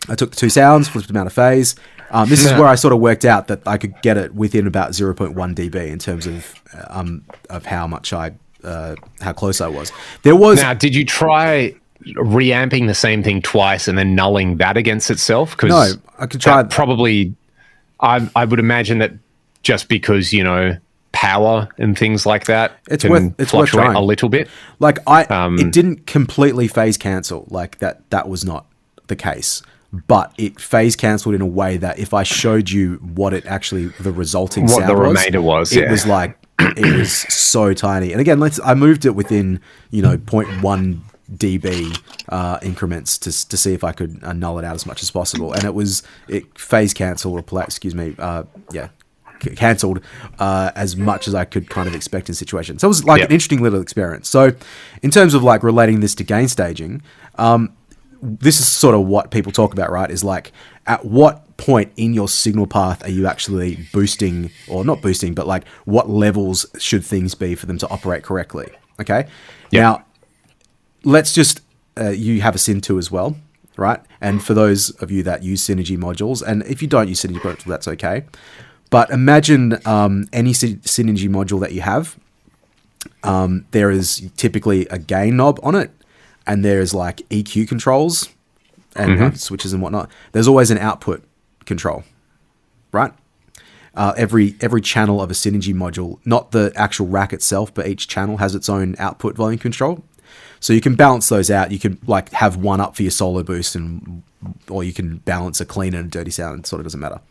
I took the two sounds, flipped them out of phase. This is where I sort of worked out that I could get it within about 0.1 dB in terms of how much how close I was. Now, did you try reamping the same thing twice and then nulling that against itself? No, I could try. Probably, I would imagine that just because power and things like that, it's worth trying a little bit. Like it didn't completely phase cancel. Like that was not the case, but it phase cancelled in a way that if I showed you what it actually the resulting sound the remainder was, it was like it was so tiny. And again, I moved it within 0.1 dB increments to see if I could null it out as much as possible, and it phase cancelled cancelled as much as I could kind of expect in situations. So it was like an interesting little experience. So in terms of like relating this to gain staging, this is sort of what people talk about, right? Is like, at what point in your signal path are you actually boosting, or not boosting, but like what levels should things be for them to operate correctly? Okay. Yep. Now, let's just, you have a Syn 2 as well, right? And for those of you that use Synergy modules, and if you don't use Synergy modules, that's okay. But imagine any Synergy module that you have, there is typically a gain knob on it, and there's like EQ controls and switches and whatnot. There's always an output control, right? Every channel of a Synergy module, not the actual rack itself, but each channel has its own output volume control. So you can balance those out. You can like have one up for your solo boost, or you can balance a clean and a dirty sound. It sort of doesn't matter.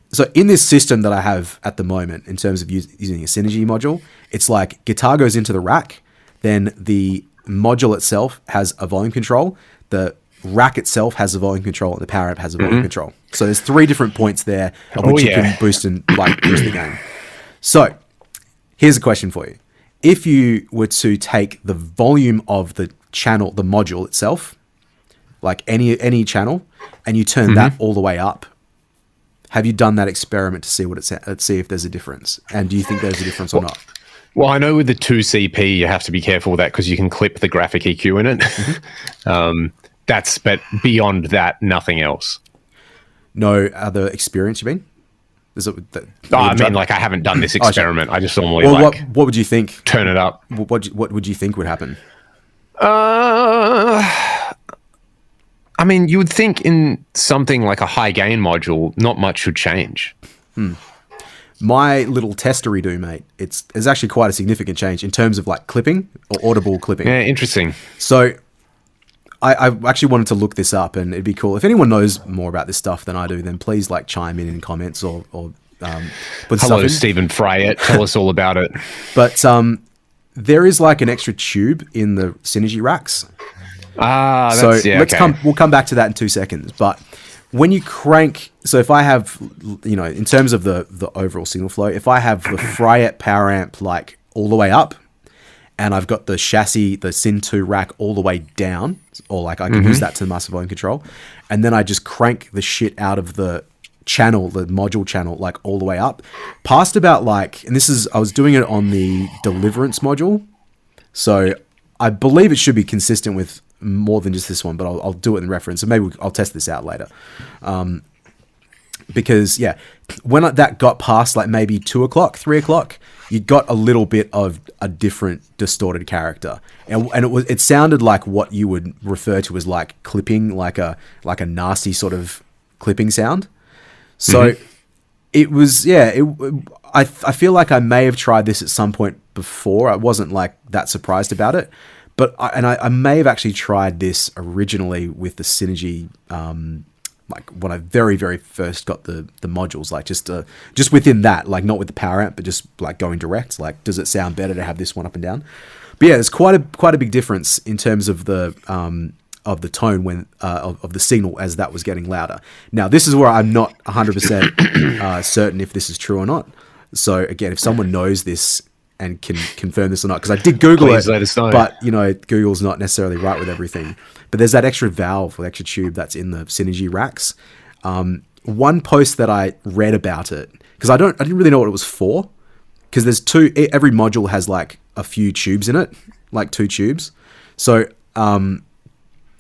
So in this system that I have at the moment, in terms of using a Synergy module, it's like guitar goes into the rack, then the module itself has a volume control, the rack itself has a volume control, and the power amp has a volume control. So there's 3 different points there of which you can boost and like boost the gain. So here's a question for you. If you were to take the volume of the channel, the module itself, like any channel, and you turn that all the way up, have you done that experiment to see see if there's a difference? And do you think there's a difference or not? Well, I know with the 2CP, you have to be careful with that because you can clip the graphic EQ in it. But beyond that, nothing else. No other experience, you mean? I mean, like, I haven't done this experiment. I just normally what would you think? Turn it up. What would you think would happen? I mean, you would think in something like a high gain module, not much should change. My little testery mate, it's actually quite a significant change in terms of like clipping or audible clipping. Yeah, interesting. So I actually wanted to look this up, and it'd be cool. If anyone knows more about this stuff than I do, then please like chime in comments or put Hello, stuff in. Stephen Fryatt. Tell us all about it. But there is like an extra tube in the Synergy racks. We'll come back to that in 2 seconds. But when you crank, so if I have, in terms of the overall signal flow, if I have the Fryatt power amp like all the way up, and I've got the chassis, the Syn 2 rack all the way down, or like I can use that to the master volume control, and then I just crank the shit out of the channel, the module channel, like all the way up, past about like, and I was doing it on the Deliverance module, so I believe it should be consistent with more than just this one, but I'll do it in reference, and maybe I'll test this out later. Because when that got past like maybe 2 o'clock, 3 o'clock, you got a little bit of a different distorted character, and it sounded like what you would refer to as like clipping, like a nasty sort of clipping sound. So it was, I feel like I may have tried this at some point before. I wasn't like that surprised about it, but I may have actually tried this originally with the Synergy, like when I very, very first got the modules, like just within that, like not with the power amp, but just like going direct. Like, does it sound better to have this one up and down? But yeah, there's quite a big difference in terms of the tone when of the signal as that was getting louder. Now, this is where I'm not 100% certain if this is true or not. So again, if someone knows this and can confirm this or not, because I did Google Please it, let us know. But Google's not necessarily right with everything. But there's that extra valve or extra tube that's in the Synergy racks. One post that I read about it, because I didn't really know what it was for, because there's every module has like a few tubes in it, like 2 tubes. So I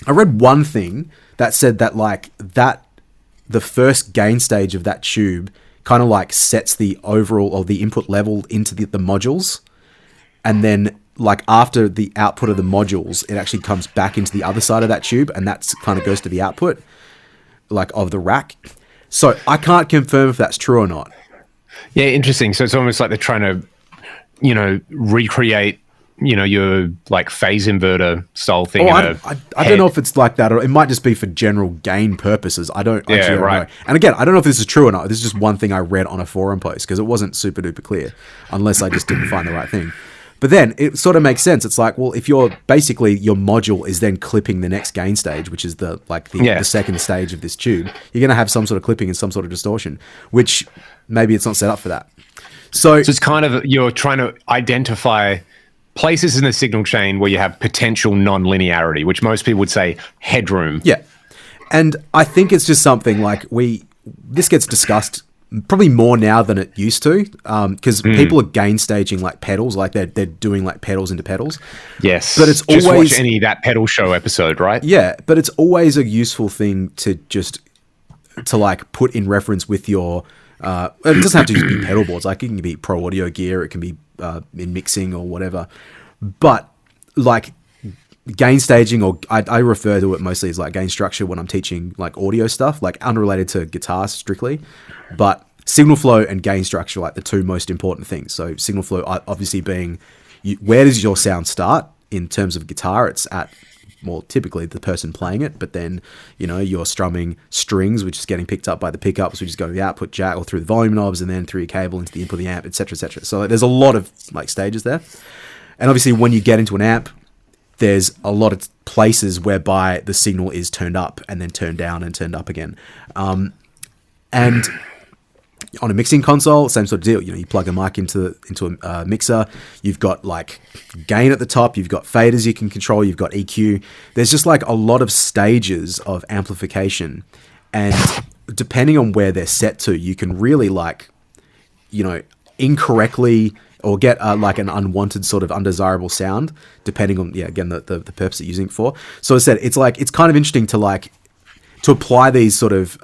read one thing that said that the first gain stage of that tube kind of like sets the overall or the input level into the modules, and then like after the output of the modules, it actually comes back into the other side of that tube, and that's kind of goes to the output like of the rack. So I can't confirm if that's true or not. Yeah, interesting. So it's almost like they're trying to, recreate, your like phase inverter style thing. I don't know if it's like that, or it might just be for general gain purposes. I don't actually know. And again, I don't know if this is true or not. This is just one thing I read on a forum post because it wasn't super duper clear, unless I just didn't find the right thing. But then it sort of makes sense. It's like, well, if you're basically your module is then clipping the next gain stage, which is the second stage of this tube, you're going to have some sort of clipping and some sort of distortion, which maybe it's not set up for that. So it's kind of, you're trying to identify places in the signal chain where you have potential non-linearity, which most people would say headroom. Yeah. And I think it's just something like this gets discussed probably more now than it used to, because people are gain staging like pedals, like they're doing like pedals into pedals. Yes, but it's just always watch any That Pedal Show episode, right? Yeah, but it's always a useful thing to like put in reference with your. It doesn't have to just be pedal boards. Like it can be pro audio gear, it can be in mixing or whatever. But like gain staging, or I refer to it mostly as like gain structure when I'm teaching like audio stuff, like unrelated to guitars strictly, but signal flow and gain structure are like the two most important things. So signal flow obviously being where does your sound start in terms of guitar? It's at more typically the person playing it, but then you're strumming strings, which is getting picked up by the pickups, which is going to the output jack or through the volume knobs, and then through your cable into the input of the amp, etc., etc. So there's a lot of like stages there, and obviously when you get into an amp, there's a lot of places whereby the signal is turned up and then turned down and turned up again. And on a mixing console, same sort of deal. You plug a mic into a mixer. You've got like gain at the top. You've got faders you can control. You've got EQ. There's just like a lot of stages of amplification. And depending on where they're set to, you can really like, incorrectly or get like an unwanted sort of undesirable sound, depending on, again, the purpose that you're using it for. So as I said, it's kind of interesting to apply these sort of,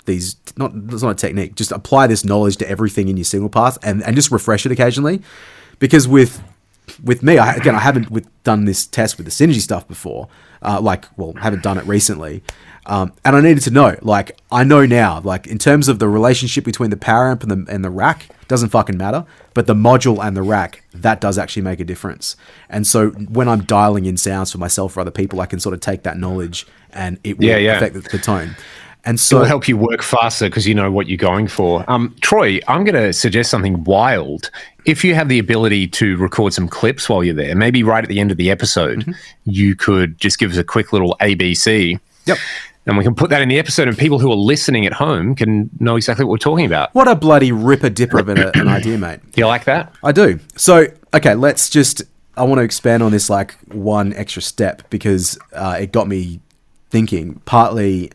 it's not a technique, just apply this knowledge to everything in your signal path and just refresh it occasionally. Because with me, I haven't done this test with the synergy stuff before, haven't done it recently. And I needed to know, like, I know now, like, in terms of the relationship between the power amp and the rack, doesn't fucking matter. But the module and the rack, that does actually make a difference. And so when I'm dialing in sounds for myself or other people, I can sort of take that knowledge and it will affect the tone. And so it'll help you work faster because you know what you're going for. Troy, I'm going to suggest something wild. If you have the ability to record some clips while you're there, maybe right at the end of the episode, you could just give us a quick little ABC. Yep. And we can put that in the episode, and people who are listening at home can know exactly what we're talking about. What a bloody ripper-dipper of an idea, mate. You like that? I do. So, okay, I want to expand on this like one extra step because it got me thinking, partly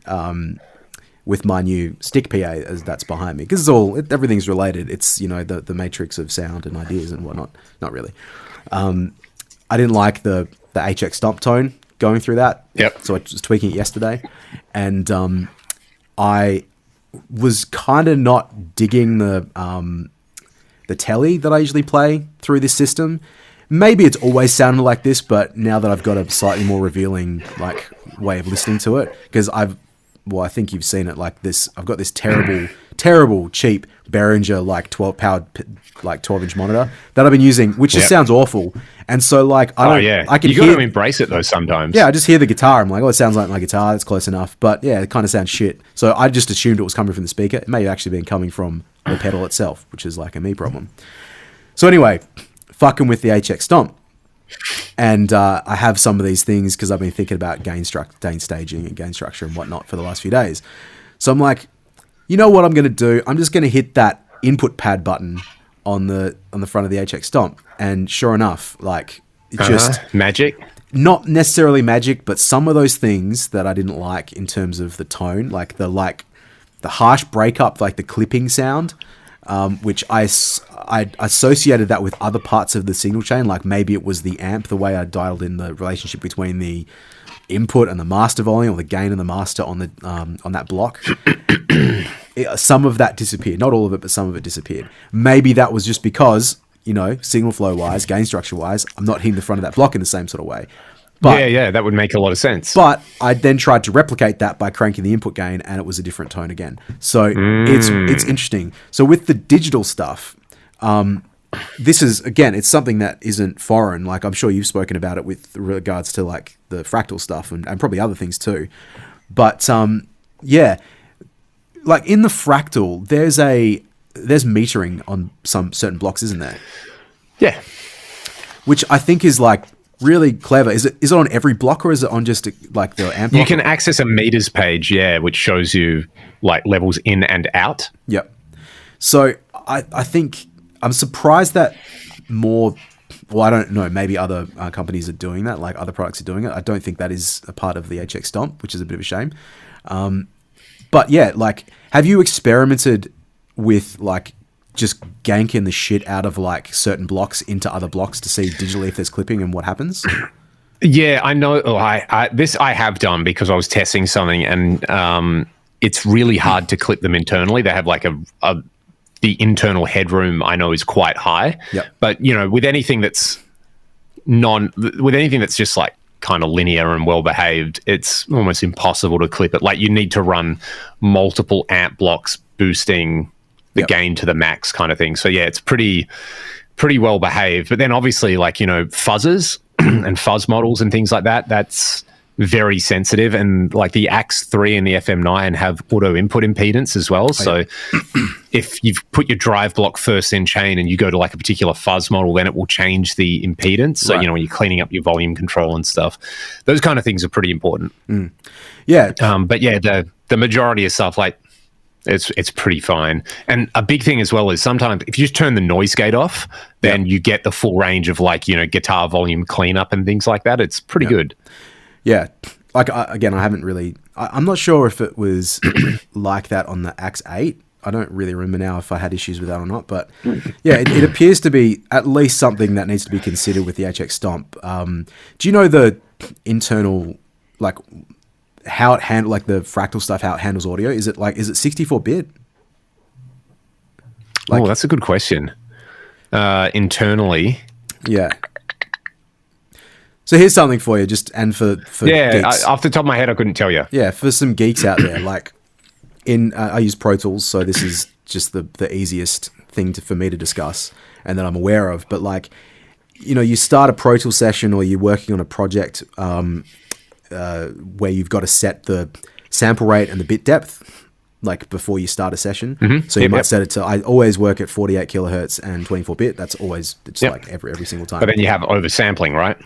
with my new stick PA as that's behind me. Because everything's related. It's, the matrix of sound and ideas and whatnot. Not really. I didn't like the HX stomp tone going through that. Yep. So I was tweaking it yesterday, and I was kind of not digging the telly that I usually play through this system. Maybe it's always sounded like this, but now that I've got a slightly more revealing like way of listening to it, because I think you've seen it like this. I've got this terrible cheap Behringer like 12-inch monitor that I've been using, which just sounds awful. And so like I can you got to embrace it though sometimes. Yeah, I just hear the guitar. I'm like, it sounds like my guitar. That's close enough. But yeah, it kind of sounds shit. So I just assumed it was coming from the speaker. It may have actually been coming from the pedal itself, which is like a me problem. So anyway, fucking with the HX Stomp. And I have some of these things because I've been thinking about gain staging and gain structure and whatnot for the last few days. So I'm like, you know what I'm going to do? I'm just going to hit that input pad button on the front of the HX Stomp, and sure enough, like just magic. Not necessarily magic, but some of those things that I didn't like in terms of the tone, like the harsh breakup, like the clipping sound. Which I associated that with other parts of the signal chain, like maybe it was the amp, the way I dialed in the relationship between the input and the master volume, or the gain and the master on that block. Some of that disappeared, not all of it, but some of it disappeared. Maybe that was just because, signal flow wise, gain structure wise, I'm not hitting the front of that block in the same sort of way. But, that would make a lot of sense. But I then tried to replicate that by cranking the input gain, and it was a different tone again. So it's interesting. So with the digital stuff, this is, again, it's something that isn't foreign. Like, I'm sure you've spoken about it with regards to like the fractal stuff and probably other things too. But like in the fractal, there's metering on some certain blocks, isn't there? Yeah. Which I think is like really clever. Is it on every block, or is it on just like the amp block? You can access a meters page, which shows you like levels in and out. Yep. So I think I'm surprised that more. Well, I don't know. Maybe other companies are doing that, like other products are doing it. I don't think that is a part of the HX Stomp, which is a bit of a shame. But yeah, like, have you experimented with like just ganking the shit out of like certain blocks into other blocks to see digitally if there's clipping and what happens? Yeah, I know. This I have done because I was testing something, and it's really hard to clip them internally. They have like the internal headroom I know is quite high. Yep. But with anything that's just like kind of linear and well behaved, it's almost impossible to clip it. Like you need to run multiple amp blocks boosting the gain to the max kind of thing. So yeah, it's pretty well behaved. But then obviously like, fuzzers and fuzz models and things like that, that's very sensitive. And like the AX3 and the FM9 have auto input impedance as well. So if you've put your drive block first in chain and you go to like a particular fuzz model, then it will change the impedance. So, when you're cleaning up your volume control and stuff, those kind of things are pretty important. Yeah. But yeah, the majority of stuff, like, it's pretty fine. And a big thing as well is sometimes if you just turn the noise gate off, then you get the full range of like, guitar volume cleanup and things like that. It's pretty good. Yeah. Like, again, I haven't really... I'm not sure if it was like that on the Axe 8. I don't really remember now if I had issues with that or not. But yeah, it appears to be at least something that needs to be considered with the HX Stomp. Do you know the internal, like, how it handles, like the fractal stuff, how it handles audio? Is it 64-bit? Like, that's a good question. Internally... Yeah. So here's something for you, for geeks. Off the top of my head, I couldn't tell you. Yeah, for some geeks out there, like I use Pro Tools, so this is just the easiest thing for me to discuss and that I'm aware of. But like, you start a Pro Tools session or you're working on a project where you've got to set the sample rate and the bit depth, like before you start a session. Mm-hmm. So you might set it to, I always work at 48 kilohertz and 24-bit. That's always, like every single time. But then you have oversampling, right?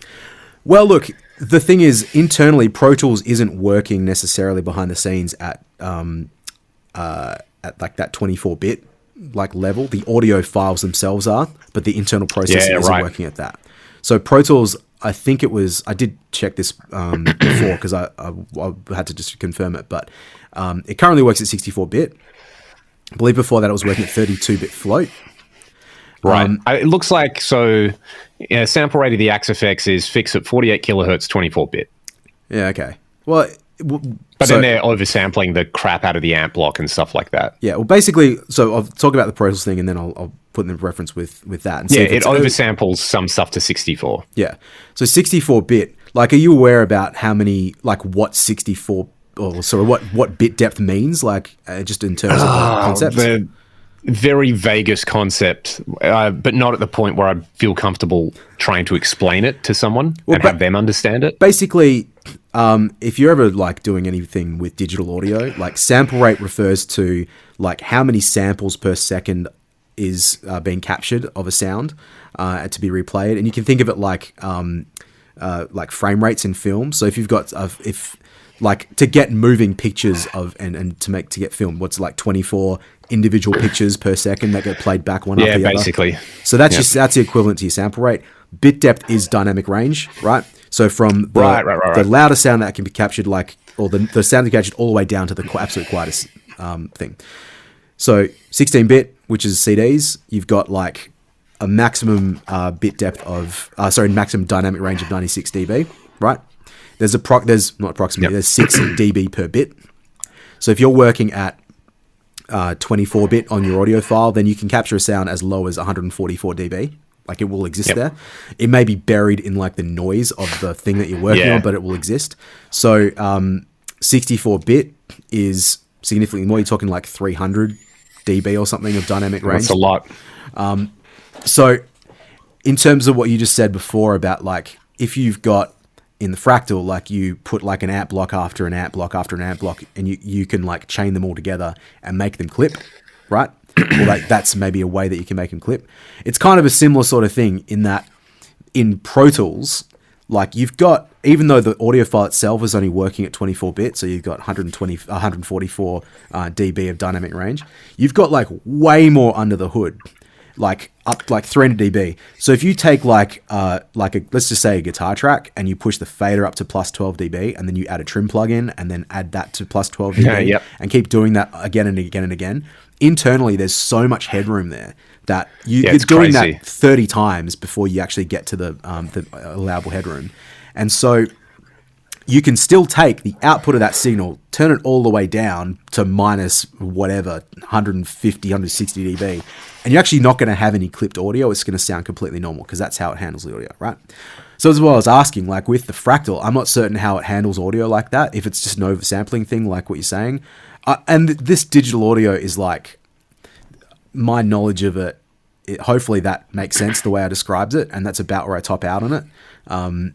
Well, look, the thing is, internally, Pro Tools isn't working necessarily behind the scenes at like that 24-bit like level. The audio files themselves are, but the internal processing isn't working at that. So Pro Tools, I think it was, I did check this before because I had to just confirm it, but it currently works at 64-bit. I believe before that it was working at 32-bit float. Right. It looks like, sample rate of the Axe FX is fixed at 48 kilohertz, 24-bit. Yeah, okay. Well, but then they're oversampling the crap out of the amp block and stuff like that. Yeah, well, basically, so I'll talk about the Pro Tools thing and then I'll put in reference with that. And see if it oversamples some stuff to 64. Yeah. So 64-bit, like, are you aware about how many, like, what 64, or sort of what bit depth means, like, just in terms of concepts? The very vaguest concept, but not at the point where I feel comfortable trying to explain it to someone and have them understand it. Basically, if you're ever like doing anything with digital audio, like sample rate refers to like how many samples per second is being captured of a sound to be replayed, and you can think of it like frame rates in film. So if you've got like to get moving pictures of and to get film, what's like 24 individual pictures per second that get played back one after the other. Basically. So that's that's the equivalent to your sample rate. Bit depth is dynamic range, right? So from the louder sound that can be captured, like, or the sound captured all the way down to the absolute quietest thing. So 16-bit, which is CDs, you've got like a maximum bit depth of maximum dynamic range of 96 dB, right? There's 6 dB per bit. So if you're working at 24-bit on your audio file, then you can capture a sound as low as 144 dB. Like, it will exist there. It may be buried in like the noise of the thing that you're working on, but it will exist. So 64-bit is significantly more. You're talking like 300 dB or something of dynamic range. That's a lot. So in terms of what you just said before about like, if you've got in the fractal, like you put like an amp block after an amp block after an amp block, and you can like chain them all together and make them clip, right? or like that's maybe a way that you can make them clip. It's kind of a similar sort of thing in that in Pro Tools, like you've got, even though the audio file itself is only working at 24 bits, so you've got 144 dB of dynamic range, you've got like way more under the hood, like up like 300 dB. So if you take like let's just say a guitar track and you push the fader up to plus 12 dB and then you add a trim plugin and then add that to plus 12 dB and keep doing that again and again and again, internally there's so much headroom there that you're doing crazy. that 30 times before you actually get to the allowable headroom. And so you can still take the output of that signal, turn it all the way down to minus whatever, 150, 160 dB, and you're actually not going to have any clipped audio. It's going to sound completely normal because that's how it handles the audio, right? So as well, I was asking, like with the Fractal, I'm not certain how it handles audio like that, if it's just an oversampling thing like what you're saying. And this digital audio is like, my knowledge of it, hopefully that makes sense the way I described it, and that's about where I top out on it.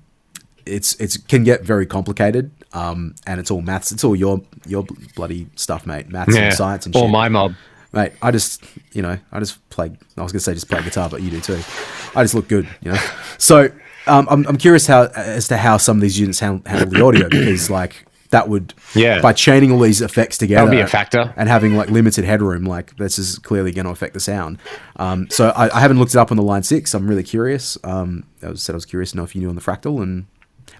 It's can get very complicated, and it's all maths. It's all your bloody stuff, mate. Maths and science and shit. All my mob. Mate, I just play. I was gonna say just play guitar, but you do too. I just look good, you know. So I'm curious as to how some of these units handle the audio, because like that would, by chaining all these effects together, that would be a factor, and having like limited headroom, like this is clearly going to affect the sound. So I haven't looked it up on the Line 6. I'm really curious. I was curious to know if you knew on the Fractal, and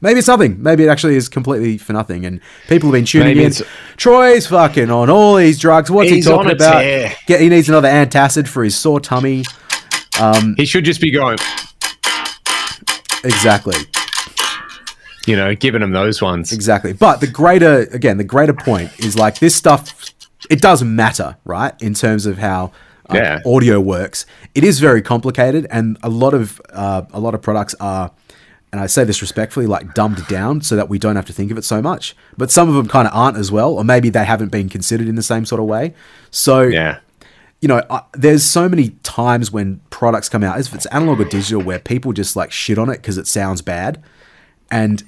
maybe it's nothing. Maybe it actually is completely for nothing, and people have been tuning in. Troy's fucking on all these drugs. What's he talking about? He needs another antacid for his sore tummy. He should just be going. Exactly. You know, giving them those ones. Exactly. But the greater point is like this stuff, it does matter, right? In terms of how audio works. It is very complicated, and a lot of products are, and I say this respectfully, like dumbed down so that we don't have to think of it so much. But some of them kind of aren't as well, or maybe they haven't been considered in the same sort of way. So, you know, there's so many times when products come out, if it's analog or digital, where people just like shit on it because it sounds bad. And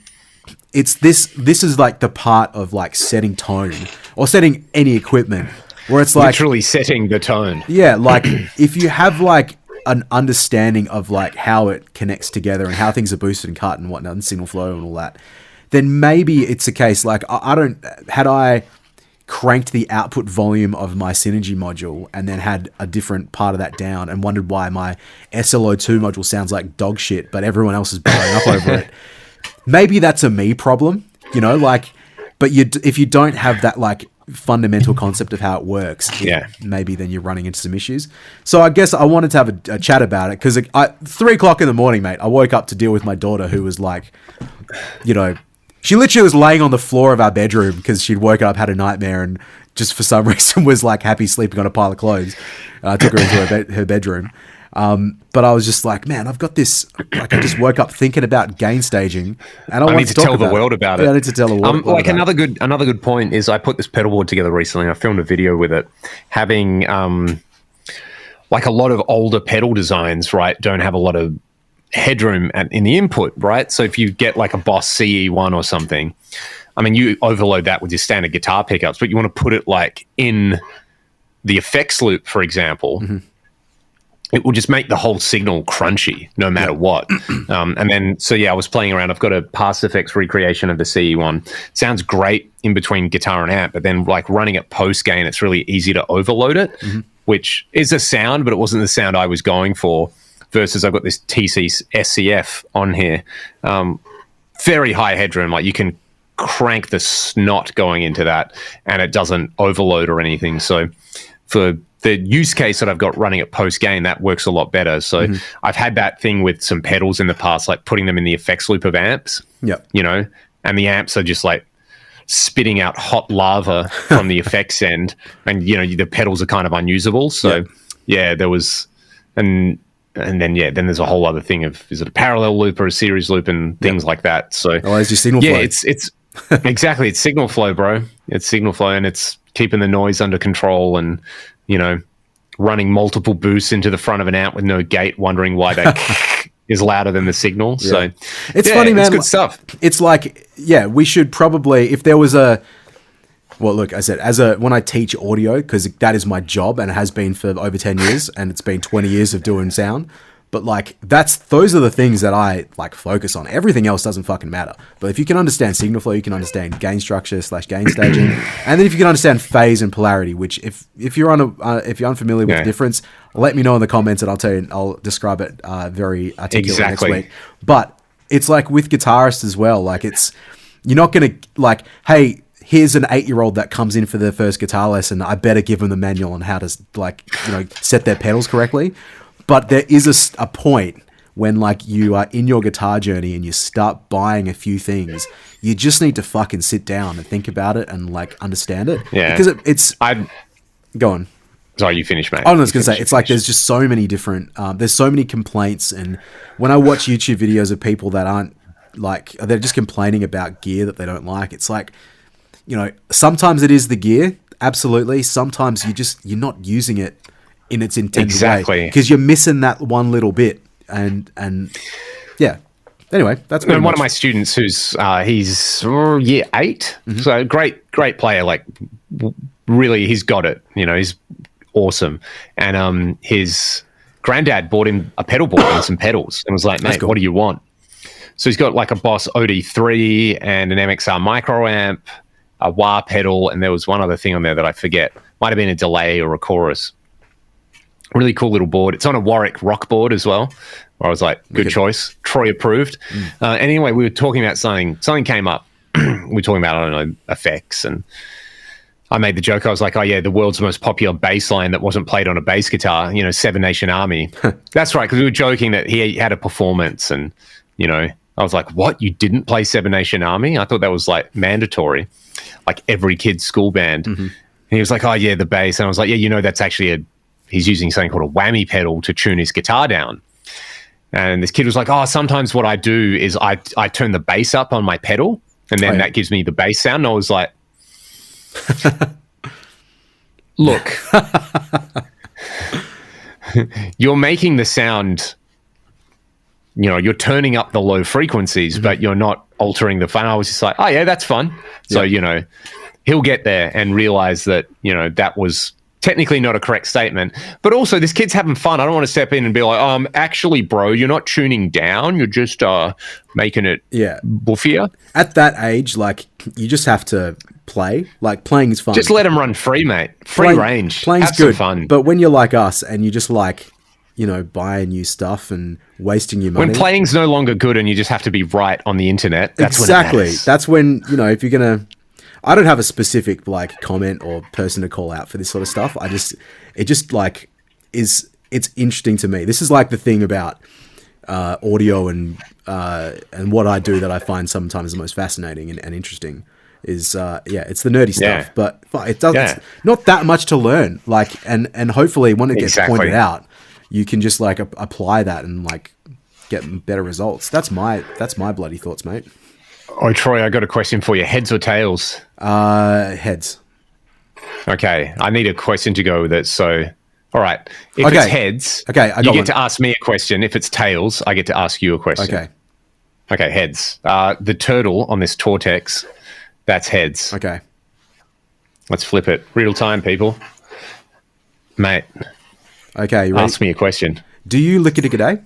it's this is like the part of like setting tone or setting any equipment where it's like literally setting the tone. Yeah, like if you have like an understanding of like how it connects together and how things are boosted and cut and whatnot and signal flow and all that, then maybe it's a case like had I cranked the output volume of my Synergy module and then had a different part of that down and wondered why my SLO2 module sounds like dog shit but everyone else is blowing up over it. Maybe that's a me problem, you know, like, but if you don't have that like fundamental concept of how it works, maybe then you're running into some issues. So I guess I wanted to have a chat about it because 3 o'clock in the morning, mate, I woke up to deal with my daughter who was like, you know, she literally was laying on the floor of our bedroom because she'd woken up, had a nightmare, and just for some reason was like happy sleeping on a pile of clothes. I took her into her bedroom. But I was just like, man, I've got this, like I just woke up thinking about gain staging and I need to tell the world about it. I need to tell the world like another good point is I put this pedal board together recently and I filmed a video with it, having like a lot of older pedal designs, right, don't have a lot of headroom in the input, right? So if you get like a Boss CE1 or something, I mean, you overload that with your standard guitar pickups, but you want to put it like in the effects loop, for example. Mm-hmm. It will just make the whole signal crunchy no matter what. And then, so yeah, I was playing around. I've got a past effects recreation of the CE1. Sounds great in between guitar and amp, but then like running it post gain, it's really easy to overload it, which is a sound, but it wasn't the sound I was going for. Versus I've got this TC SCF on here. Very high headroom. Like you can crank the snot going into that and it doesn't overload or anything. So for the use case that I've got running at post gain, that works a lot better. So I've had that thing with some pedals in the past, like putting them in the effects loop of amps, you know, and the amps are just like spitting out hot lava from the effects end. And, you know, the pedals are kind of unusable. So there was, and then, then there's a whole other thing of, is it a parallel loop or a series loop and things like that. So there's your signal flow. It's exactly. It's signal flow, bro. It's signal flow and it's keeping the noise under control and, you know, running multiple boosts into the front of an amp with no gate, wondering why that is louder than the signal. Yeah. So it's funny, man. It's good stuff. It's like, we should probably, if there was Well, look, I said, when I teach audio, because that is my job and it has been for over 10 years and it's been 20 years of doing sound. But like, those are the things that I like focus on. Everything else doesn't fucking matter. But if you can understand signal flow, you can understand gain structure / gain staging. And then if you can understand phase and polarity, which if you're unfamiliar with the difference, let me know in the comments and I'll tell you, I'll describe it very articulately next week. But it's like with guitarists as well. Like you're not going to like, hey, here's an 8-year-old that comes in for their first guitar lesson. I better give them the manual on how to set their pedals correctly. But there is a point when like you are in your guitar journey and you start buying a few things. You just need to fucking sit down and think about it and like understand it. Yeah. Because go on. Sorry, you finish, mate. I was going to say, it's like there's just so many different, there's so many complaints. And when I watch YouTube videos of people that aren't like, they're just complaining about gear that they don't like, it's like, sometimes it is the gear. Absolutely. Sometimes you're not using it in its intended way because you're missing that one little bit. And yeah. Anyway, that's one of my students who's he's year 8, so great player. Like really, he's got it. He's awesome. And his granddad bought him a pedal board and some pedals, and was like, "Mate, what do you want?" So he's got like a Boss OD3 and an MXR micro amp, a wah pedal, and there was one other thing on there that I forget. Might have been a delay or a chorus. Really cool little board. It's on a Warwick rock board as well. Where I was like, good choice. Troy approved. Anyway, we were talking about something. Something came up. We were talking about, I don't know, effects. And I made the joke. I was like, oh, yeah, the world's most popular bass line that wasn't played on a bass guitar, Seven Nation Army. That's right, because we were joking that he had a performance. And, I was like, what? You didn't play Seven Nation Army? I thought that was like mandatory, like every kid's school band. And he was like, oh, yeah, the bass. And I was like, yeah, that's actually he's using something called a whammy pedal to tune his guitar down. And this kid was like, oh, sometimes what I do is I turn the bass up on my pedal and then that gives me the bass sound. And I was like, look, you're making the sound, you're turning up the low frequencies, but you're not altering the fun. I was just like, oh, yeah, that's fun. So, he'll get there and realize that, that was technically not a correct statement, but also this kid's having fun. I don't want to step in and be like, actually, bro, you're not tuning down. You're just making it buffier. At that age, like, you just have to play. Like, playing is fun. Just let them run free, mate. Free range. Playing's have good. Some fun. But when you're like us and you just like, buying new stuff and wasting your money. When playing's no longer good and you just have to be right on the internet, that's when it matters. That's when, if you're going to... I don't have a specific like comment or person to call out for this sort of stuff. It's interesting to me. This is like the thing about audio and what I do that I find sometimes the most fascinating and interesting is it's the nerdy stuff, but it doesn't. It's not that much to learn. Like and hopefully when it gets pointed out, you can just like apply that and like get better results. That's my bloody thoughts, mate. Oh, Troy, I got a question for you. Heads or tails? Heads. Okay, I need a question to go with it. So, all right. If it's heads, you get to ask me a question. If it's tails, I get to ask you a question. Okay, heads. The turtle on this Tortex, that's heads. Okay. Let's flip it. Real time, people. Mate. Okay, you ready? Ask me a question. Do you lick it a day?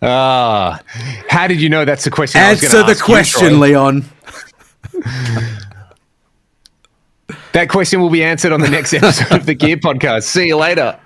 How did you know that's the question? Answer the question, Leon. That question will be answered on the next episode of the Gear Podcast. See you later.